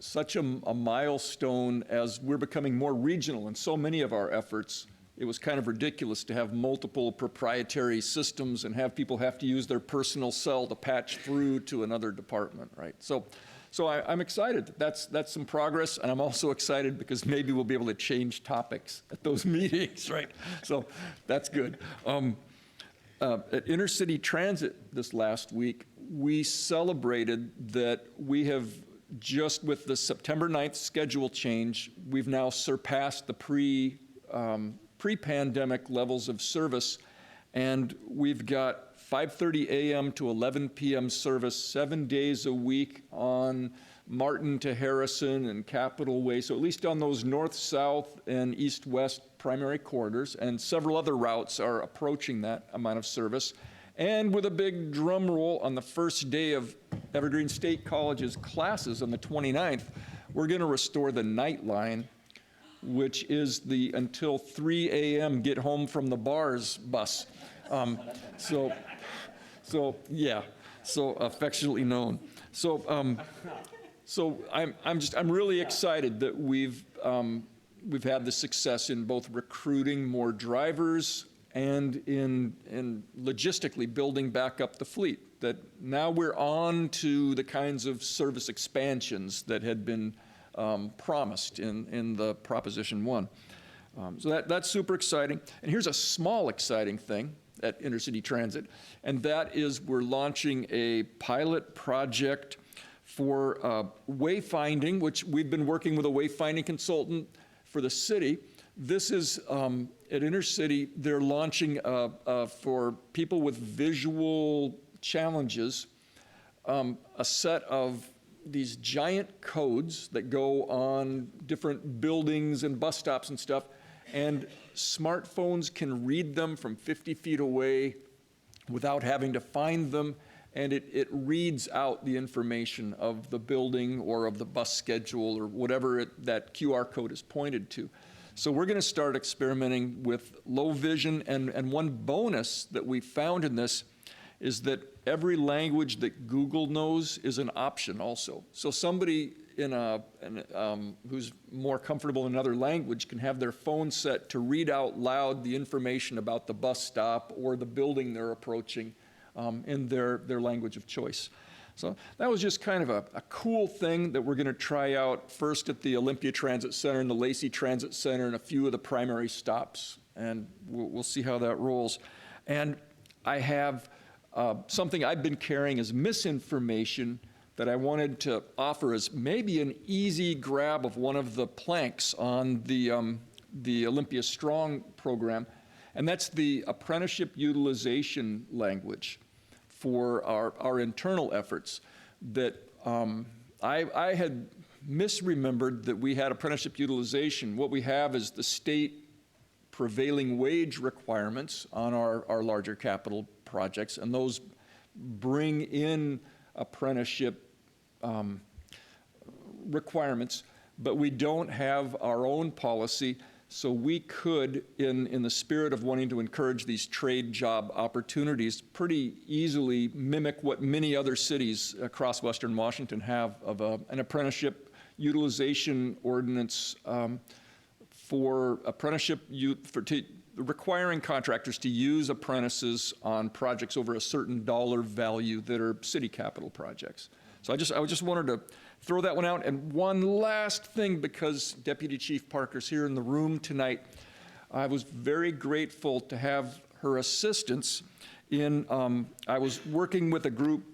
such a milestone as we're becoming more regional in so many of our efforts. It was kind of ridiculous to have multiple proprietary systems and have people have to use their personal cell to patch through to another department, right? So I'm excited. That's some progress, and I'm also excited because maybe we'll be able to change topics at those meetings, right? So that's good. At Intercity Transit this last week, we celebrated that we have just with the September 9th schedule change, we've now surpassed the pre-pandemic levels of service, and we've got 5:30 a.m. to 11 p.m. service 7 days a week on Martin to Harrison and Capitol Way, so at least on those north-south and east-west primary corridors, and several other routes are approaching that amount of service. And with a big drum roll on the first day of Evergreen State College's classes on the 29th, we're going to restore the night line, which is the until 3 a.m. get home from the bars bus. So affectionately known. So I'm really excited that we've had the success in both recruiting more drivers and in logistically building back up the fleet. That now we're on to the kinds of service expansions that had been promised in the Proposition 1. So that's super exciting. And here's a small exciting thing at Intercity Transit, and that is we're launching a pilot project for wayfinding, which we've been working with a wayfinding consultant for the city. This is at Intercity, they're launching for people with visual challenges, a set of these giant codes that go on different buildings and bus stops and stuff, and smartphones can read them from 50 feet away without having to find them, and it reads out the information of the building or of the bus schedule or whatever that QR code is pointed to. So we're going to start experimenting with low vision, and one bonus that we found in this is that every language that Google knows is an option also. So somebody who's more comfortable in another language can have their phone set to read out loud the information about the bus stop or the building they're approaching in their language of choice. So that was just kind of a cool thing that we're going to try out first at the Olympia Transit Center and the Lacey Transit Center and a few of the primary stops, and we'll see how that rolls. And I have something I've been carrying as misinformation that I wanted to offer as maybe an easy grab of one of the planks on the Olympia Strong program, and that's the apprenticeship utilization language for our internal efforts. That I had misremembered that we had apprenticeship utilization. What we have is the state prevailing wage requirements on our larger capital projects, and those bring in apprenticeship requirements, but we don't have our own policy. So we could, in the spirit of wanting to encourage these trade job opportunities, pretty easily mimic what many other cities across Western Washington have of an apprenticeship utilization ordinance for apprenticeship requiring contractors to use apprentices on projects over a certain dollar value that are city capital projects. So I just wanted to throw that one out. And one last thing, because Deputy Chief Parker's here in the room tonight, I was very grateful to have her assistance in, I was working with a group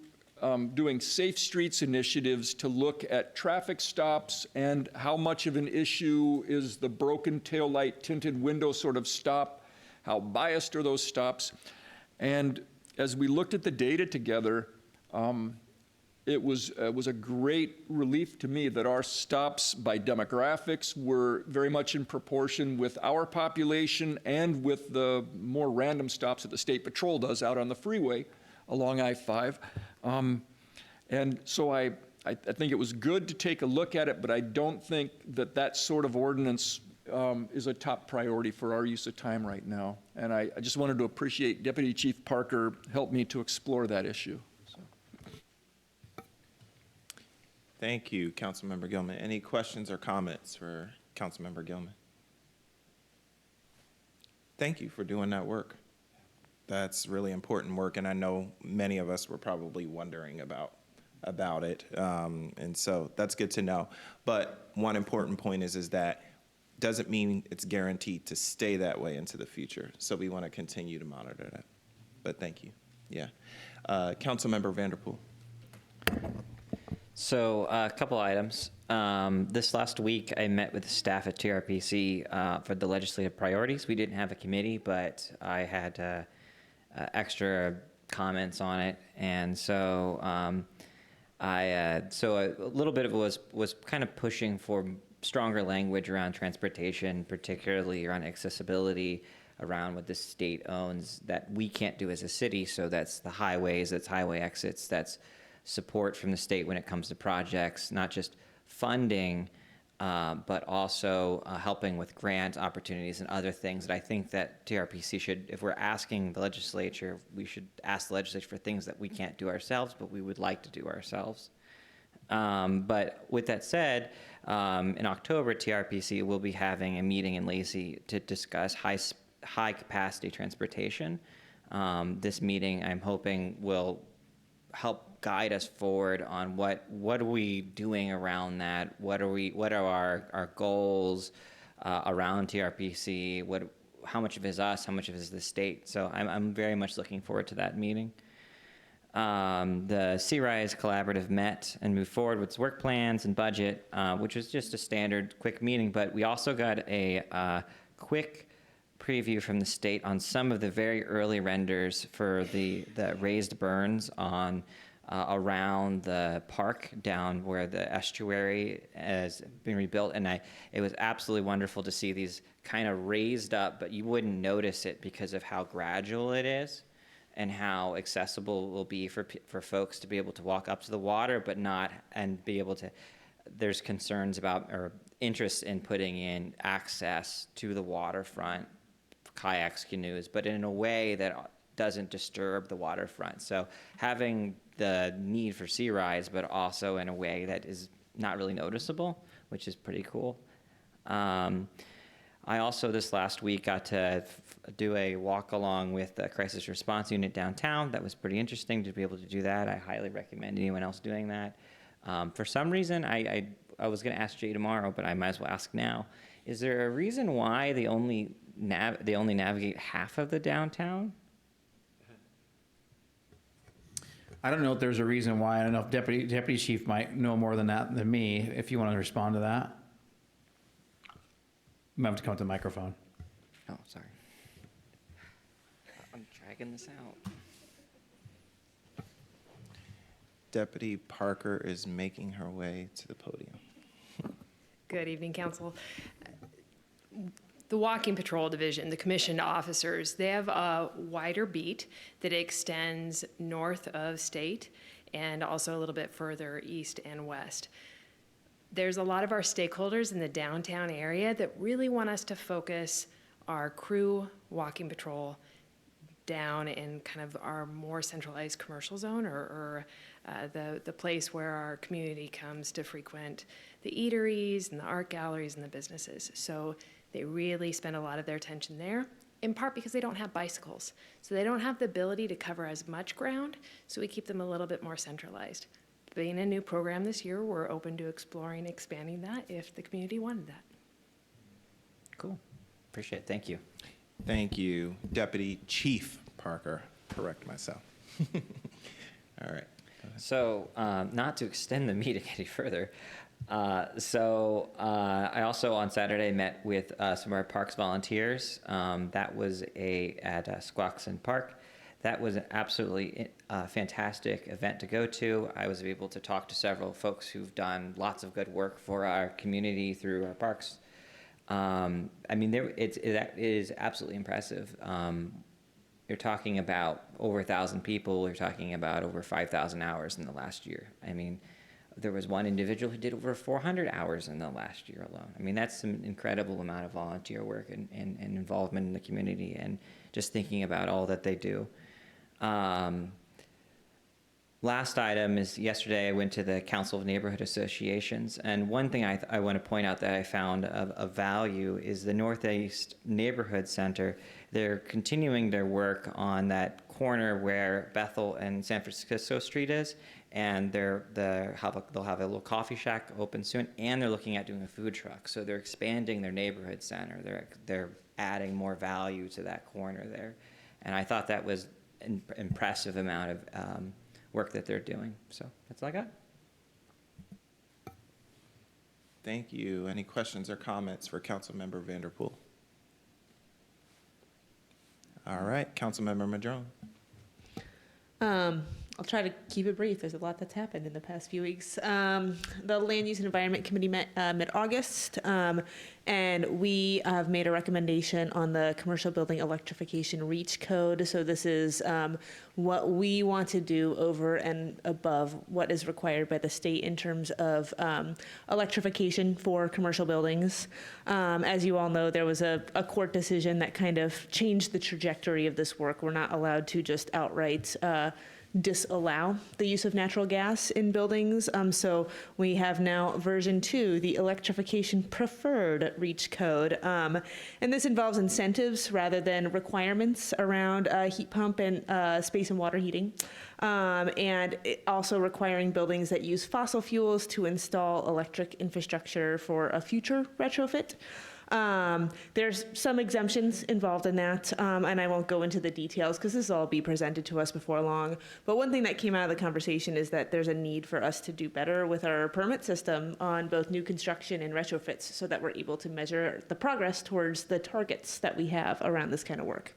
doing Safe Streets initiatives to look at traffic stops and how much of an issue is the broken taillight tinted window sort of stop, how biased are those stops. And as we looked at the data together, it was a great relief to me that our stops by demographics were very much in proportion with our population and with the more random stops that the State Patrol does out on the freeway along I-5. And so I think it was good to take a look at it, but I don't think that that sort of ordinance is a top priority for our use of time right now. And I just wanted to appreciate Deputy Chief Parker helped me to explore that issue. Thank you, Councilmember Gilman. Any questions or comments for Councilmember Gilman? Thank you for doing that work. That's really important work, and I know many of us were probably wondering about it, and so that's good to know. But one important point is that doesn't mean it's guaranteed to stay that way into the future. So we want to continue to monitor that. But thank you. Yeah, Councilmember Vanderpool. So a couple items. This last week, I met with the staff at TRPC for the legislative priorities. We didn't have a committee, but I had extra comments on it, and so so a little bit of it was kind of pushing for stronger language around transportation, particularly around accessibility, around what the state owns that we can't do as a city. So that's the highways, that's highway exits, that's support from the state when it comes to projects, not just funding, but also helping with grant opportunities and other things that I think that TRPC should, if we're asking the legislature, we should ask the legislature for things that we can't do ourselves, but we would like to do ourselves. But with that said, in October, TRPC will be having a meeting in Lacey to discuss high capacity transportation. This meeting, I'm hoping, will help guide us forward on what are we doing around that? What are our goals around TRPC? How much of it is us? How much of it is the state? So I'm very much looking forward to that meeting. The CRISE Collaborative met and moved forward with its work plans and budget, which was just a standard quick meeting, but we also got a quick preview from the state on some of the very early renders for the raised burns on around the park down where the estuary has been rebuilt. And it was absolutely wonderful to see these kind of raised up, but you wouldn't notice it because of how gradual it is and how accessible it will be for folks to be able to walk up to the water, but not, and be able to, there's concerns about, or interest in putting in access to the waterfront, kayaks, canoes, but in a way that doesn't disturb the waterfront. So having the need for sea rise, but also in a way that is not really noticeable, which is pretty cool. I also this last week got to do a walk along with the crisis response unit downtown. That was pretty interesting to be able to do that. I highly recommend anyone else doing that. For some reason, I was going to ask Jay tomorrow, but I might as well ask now. Is there a reason why they only navigate half of the downtown? I don't know if there's a reason why. I don't know if Deputy Chief might know more than that than me, if you want to respond to that. You might have to come to the microphone. Oh, sorry. I'm dragging this out. Deputy Parker is making her way to the podium. Good evening, Council. The Walking Patrol Division, the commissioned officers, they have a wider beat that extends north of state and also a little bit further east and west. There's a lot of our stakeholders in the downtown area that really want us to focus our crew walking patrol down in kind of our more centralized commercial zone, or the place where our community comes to frequent the eateries and the art galleries and the businesses. So they really spend a lot of their attention there. in part because they don't have bicycles. So they don't have the ability to cover as much ground, so we keep them a little bit more centralized. Being a new program this year, we're open to exploring expanding that if the community wanted that. Cool. Appreciate it. Thank you. Thank you, Deputy Chief Parker. Correct myself. All right. So, not to extend the meeting any further, I also on Saturday met with some of our parks volunteers. That was at Squaxin Park. That was an absolutely fantastic event to go to. I was able to talk to several folks who've done lots of good work for our community through our parks. I mean, it is absolutely impressive. You're talking about over 1,000 people. You're talking about over 5,000 hours in the last year. I mean, there was one individual who did over 400 hours in the last year alone. I mean, that's an incredible amount of volunteer work and involvement in the community, and just thinking about all that they do. Last item is yesterday I went to the Council of Neighborhood Associations, and one thing I want to point out that I found of value is the Northeast Neighborhood Center. They're continuing their work on that corner where Bethel and San Francisco Street is, and they'll have a little coffee shack open soon, and they're looking at doing a food truck. So they're expanding their neighborhood center. They're adding more value to that corner there, and I thought that was an impressive amount of work that they're doing. So that's all I got. Thank you. Any questions or comments for Councilmember Vanderpool? All right, Councilmember Madrone. I'll try to keep it brief. There's a lot that's happened in the past few weeks. The Land Use and Environment Committee met mid-August, and we have made a recommendation on the commercial building electrification REACH code. So this is what we want to do over and above what is required by the state in terms of electrification for commercial buildings. As you all know, there was a court decision that kind of changed the trajectory of this work. We're not allowed to just outright disallow the use of natural gas in buildings. So we have now version 2, the electrification preferred REACH code. And this involves incentives rather than requirements around heat pump and space and water heating. And it also requiring buildings that use fossil fuels to install electric infrastructure for a future retrofit. There's some exemptions involved in that, and I won't go into the details because this will all be presented to us before long. But one thing that came out of the conversation is that there's a need for us to do better with our permit system on both new construction and retrofits so that we're able to measure the progress towards the targets that we have around this kind of work.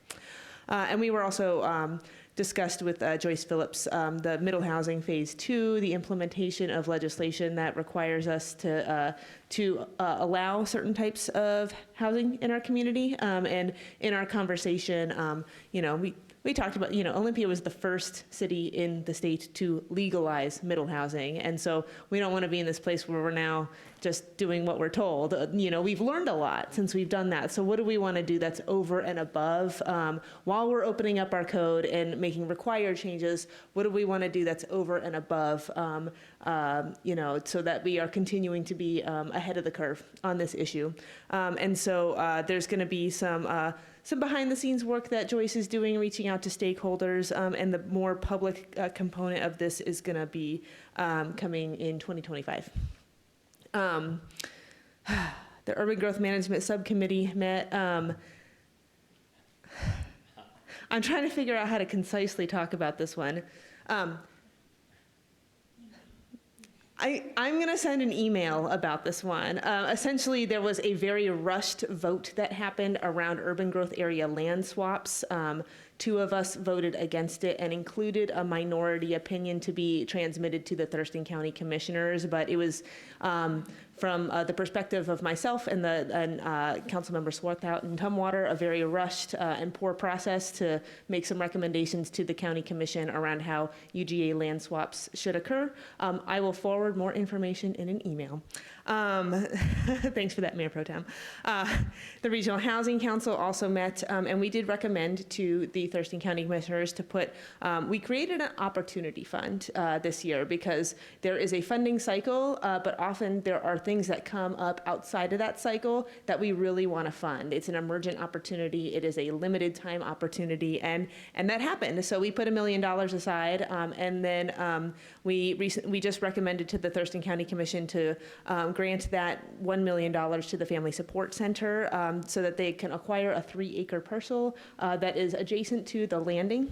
And we were also discussed with Joyce Phillips the middle housing phase 2, the implementation of legislation that requires us to allow certain types of housing in our community. And in our conversation, we talked about, Olympia was the first city in the state to legalize middle housing. And so we don't want to be in this place where we're now just doing what we're told. We've learned a lot since we've done that. So what do we want to do that's over and above? While we're opening up our code and making required changes, what do we want to do that's over and above, so that we are continuing to be ahead of the curve on this issue? And so there's going to be some behind-the-scenes work that Joyce is doing, reaching out to stakeholders, and the more public component of this is going to be coming in 2025. The Urban Growth Management Subcommittee met. I'm trying to figure out how to concisely talk about this one. I'm going to send an email about this one. Essentially, there was a very rushed vote that happened around urban growth area land swaps. 2 of us voted against it and included a minority opinion to be transmitted to the Thurston County Commissioners, but it was from the perspective of myself and Councilmember Swarthout and Tumwater, a very rushed and poor process to make some recommendations to the County Commission around how UGA land swaps should occur. I will forward more information in an email. Thanks for that, Mayor Pro Tem. The Regional Housing Council also met, and we did recommend to the Thurston County Commissioners to put, we created an opportunity fund this year because there is a funding cycle, but often there are things things that come up outside of that cycle that we really want to fund. It's an emergent opportunity. It is a limited time opportunity, and that happened. So we put $1 million aside, and then we just recommended to the Thurston County Commission to grant that $1 million to the Family Support Center so that they can acquire a 3-acre parcel that is adjacent to the landing.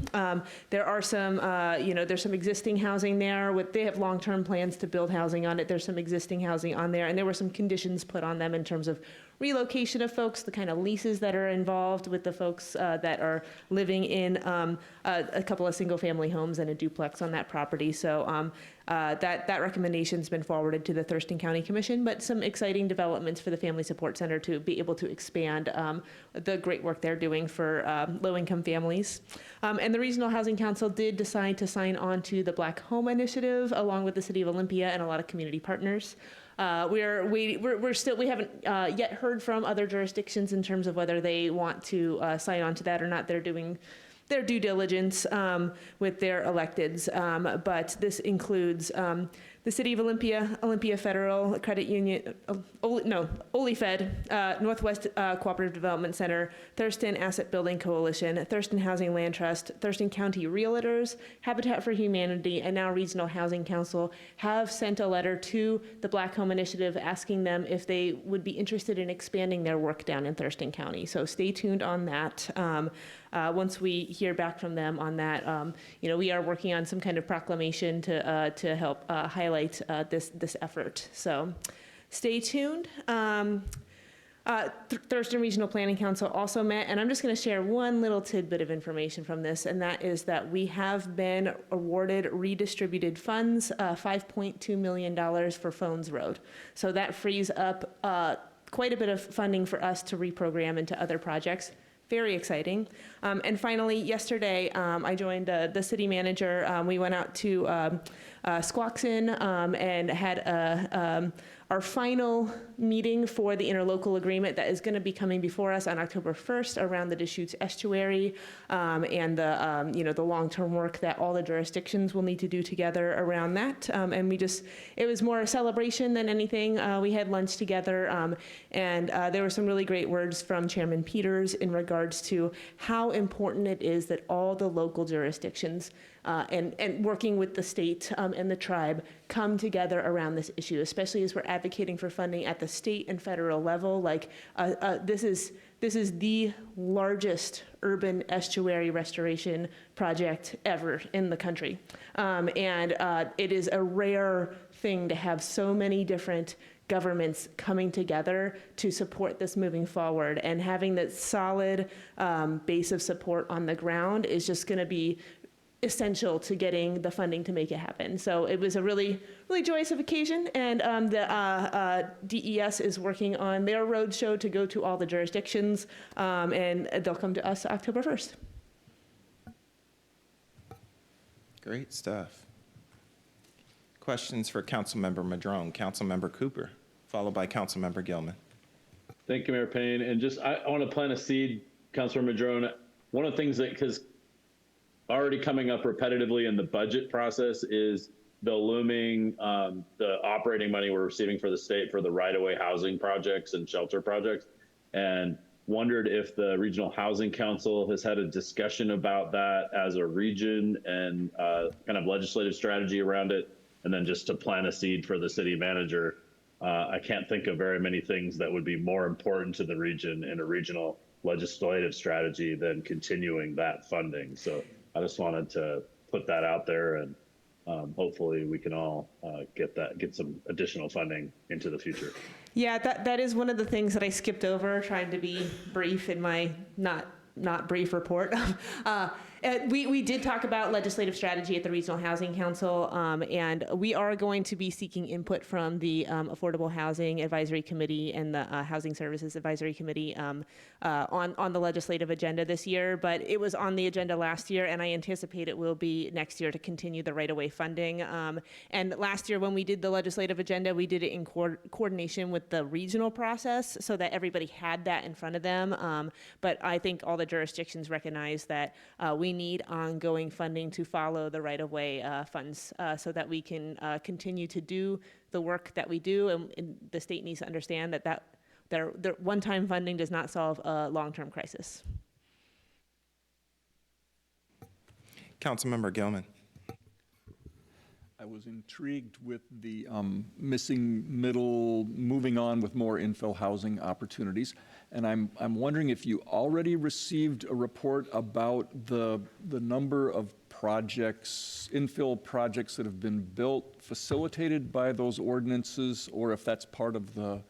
There are some, there's some existing housing there. They have long-term plans to build housing on it. There's some existing housing on there, and there were some conditions put on them in terms of relocation of folks, the kind of leases that are involved with the folks that are living in a couple of single-family homes and a duplex on that property. So that recommendation's been forwarded to the Thurston County Commission, but some exciting developments for the Family Support Center to be able to expand the great work they're doing for low-income families. And the Regional Housing Council did decide to sign on to the Black Home Initiative along with the City of Olympia and a lot of community partners. We haven't yet heard from other jurisdictions in terms of whether they want to sign on to that or not. They're doing their due diligence with their electeds, but this includes the City of Olympia, Olympia Federal Credit Union, OLYFED, Northwest Cooperative Development Center, Thurston Asset Building Coalition, Thurston Housing Land Trust, Thurston County Realtors, Habitat for Humanity, and now Regional Housing Council have sent a letter to the Black Home Initiative asking them if they would be interested in expanding their work down in Thurston County. So stay tuned on that. Once we hear back from them on that, we are working on some kind of proclamation to help highlight this effort. So stay tuned. Thurston Regional Planning Council also met, and I'm just going to share one little tidbit of information from this, and that is that we have been awarded redistributed funds, $5.2 million for Phones Road. So that frees up quite a bit of funding for us to reprogram into other projects. Very exciting. And finally, yesterday, I joined the city manager. We went out to Squaxin and had our final meeting for the interlocal agreement that is going to be coming before us on October 1st around the Deschutes Estuary and the long-term work that all the jurisdictions will need to do together around that. And it was more a celebration than anything. We had lunch together, and there were some really great words from Chairman Peters in regards to how important it is that all the local jurisdictions and working with the state and the tribe come together around this issue, especially as we're advocating for funding at the state and federal level. This is the largest urban estuary restoration project ever in the country. And it is a rare thing to have so many different governments coming together to support this moving forward, and having that solid base of support on the ground is just going to be essential to getting the funding to make it happen. So it was a really, really joyous occasion, and the DES is working on their roadshow to go to all the jurisdictions, and they'll come to us October 1st. Great stuff. Questions for Councilmember Madrone, Councilmember Cooper, followed by Councilmember Gilman. Thank you, Mayor Payne. And I want to plant a seed, Councilor Madrone. One of the things that is already coming up repetitively in the budget process is the looming, the operating money we're receiving for the state for the right-of-way housing projects and shelter projects, and wondered if the Regional Housing Council has had a discussion about that as a region and kind of legislative strategy around it. And then just to plant a seed for the city manager, I can't think of very many things that would be more important to the region in a regional legislative strategy than continuing that funding. So I just wanted to put that out there, and hopefully we can all get some additional funding into the future. Yeah, that is one of the things that I skipped over, trying to be brief in my not brief report. We did talk about legislative strategy at the Regional Housing Council, and we are going to be seeking input from the Affordable Housing Advisory Committee and the Housing Services Advisory Committee on the legislative agenda this year. But it was on the agenda last year, and I anticipate it will be next year to continue the right-of-way funding. And last year when we did the legislative agenda, we did it in coordination with the regional process so that everybody had that in front of them. But I think all the jurisdictions recognize that we we need ongoing funding to follow the right-of-way funds so that we can continue to do the work that we do. And the state needs to understand that the one-time funding does not solve a long-term crisis. Councilmember Gilman. I was intrigued with the missing middle, moving on with more infill housing opportunities. And I'm wondering if you already received a report about the number of projects, infill projects that have been built, facilitated by those ordinances, or if that's part of the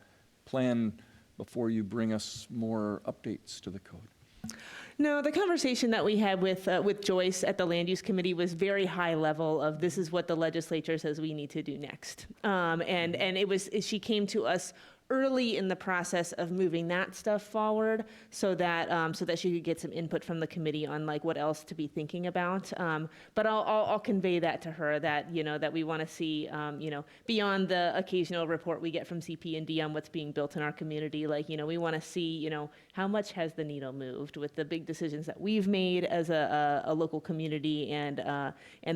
plan before you bring us more updates to the code. No, the conversation that we had with Joyce at the Land Use Committee was very high level of this is what the legislature says we need to do next. And she came to us early in the process of moving that stuff forward so that she could get some input from the committee on like what else to be thinking about. But I'll convey that to her that, that we want to see, beyond the occasional report we get from CP&D on what's being built in our community, like, we want to see, how much has the needle moved with the big decisions that we've made as a local community and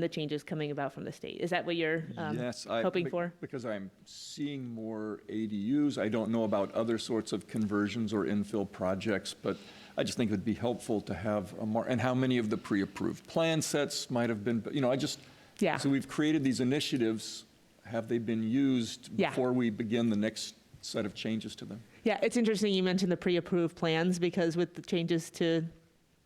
the changes coming about from the state. Is that what you're Yes, hoping for? Because I'm seeing more ADUs. I don't know about other sorts of conversions or infill projects, but I just think it would be helpful to have a more, and how many of the pre-approved plan sets might have been, Yeah. So we've created these initiatives. Have they been used before we begin the next set of changes to them? Yeah, it's interesting you mentioned the pre-approved plans because with the changes to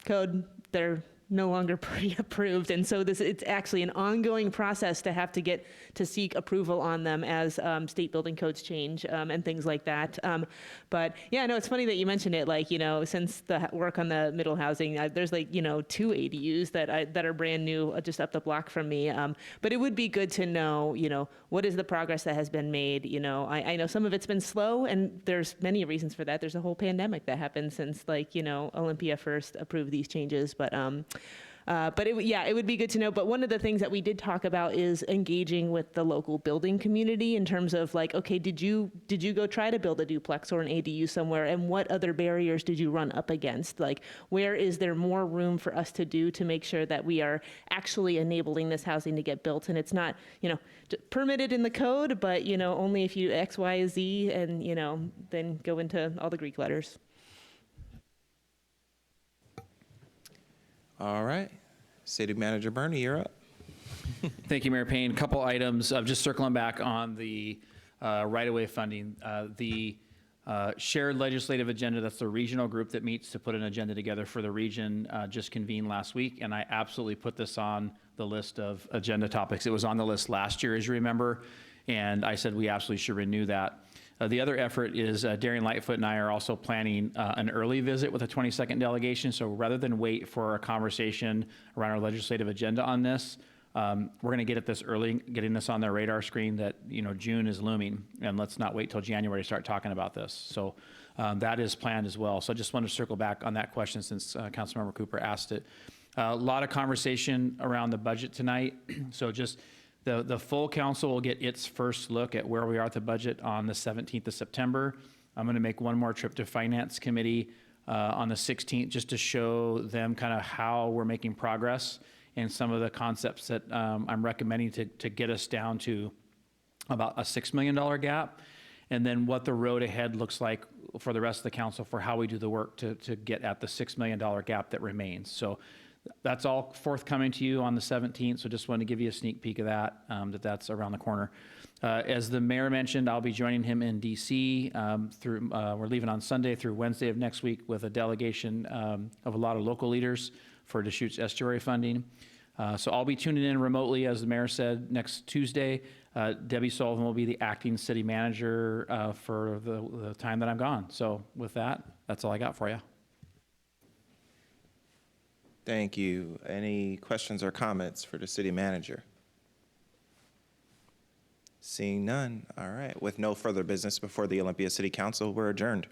code, they're no longer pre-approved. And so it's actually an ongoing process to have to get to seek approval on them as state building codes change and things like that. But yeah, no, it's funny that you mentioned it. Like, since the work on the middle housing, there's like, 2 ADUs that are brand new just up the block from me. But it would be good to know, what is the progress that has been made? I know some of it's been slow and there's many reasons for that. There's a whole pandemic that happened since Olympia first approved these changes. But it would be good to know. But one of the things that we did talk about is engaging with the local building community in terms of like, okay, did you go try to build a duplex or an ADU somewhere, and what other barriers did you run up against? Like, where is there more room for us to do to make sure that we are actually enabling this housing to get built, and it's not, permitted in the code, but only if you X, Y, Z, and then go into all the Greek letters. All right. City Manager Bernie, you're up. Thank you, Mayor Payne. Couple items, just circling back on the right-of-way funding. The shared legislative agenda, that's the regional group that meets to put an agenda together for the region, just convened last week, and I absolutely put this on the list of agenda topics. It was on the list last year, as you remember, and I said we absolutely should renew that. The other effort is Darian Lightfoot and I are also planning an early visit with a 22nd delegation. So rather than wait for a conversation around our legislative agenda on this, we're going to get at this early, getting this on their radar screen that, June is looming, and let's not wait till January to start talking about this. So that is planned as well. So I just wanted to circle back on that question since Councilmember Cooper asked it. A lot of conversation around the budget tonight. So just the full council will get its first look at where we are at the budget on the 17th of September. I'm going to make one more trip to Finance Committee on the 16th just to show them kind of how we're making progress and some of the concepts that I'm recommending to get us down to about a $6 million gap, and then what the road ahead looks like for the rest of the council for how we do the work to get at the $6 million gap that remains. So that's all forthcoming to you on the 17th, so just wanted to give you a sneak peek of that, that's around the corner. As the mayor mentioned, I'll be joining him in D.C. We're leaving on Sunday through Wednesday of next week with a delegation of a lot of local leaders for Deschutes estuary funding. So I'll be tuning in remotely, as the mayor said, next Tuesday. Debbie Sullivan will be the acting city manager for the time that I'm gone. So with that, that's all I got for you. Thank you. Any questions or comments for the city manager? Seeing none. All right. With no further business before the Olympia City Council, we're adjourned.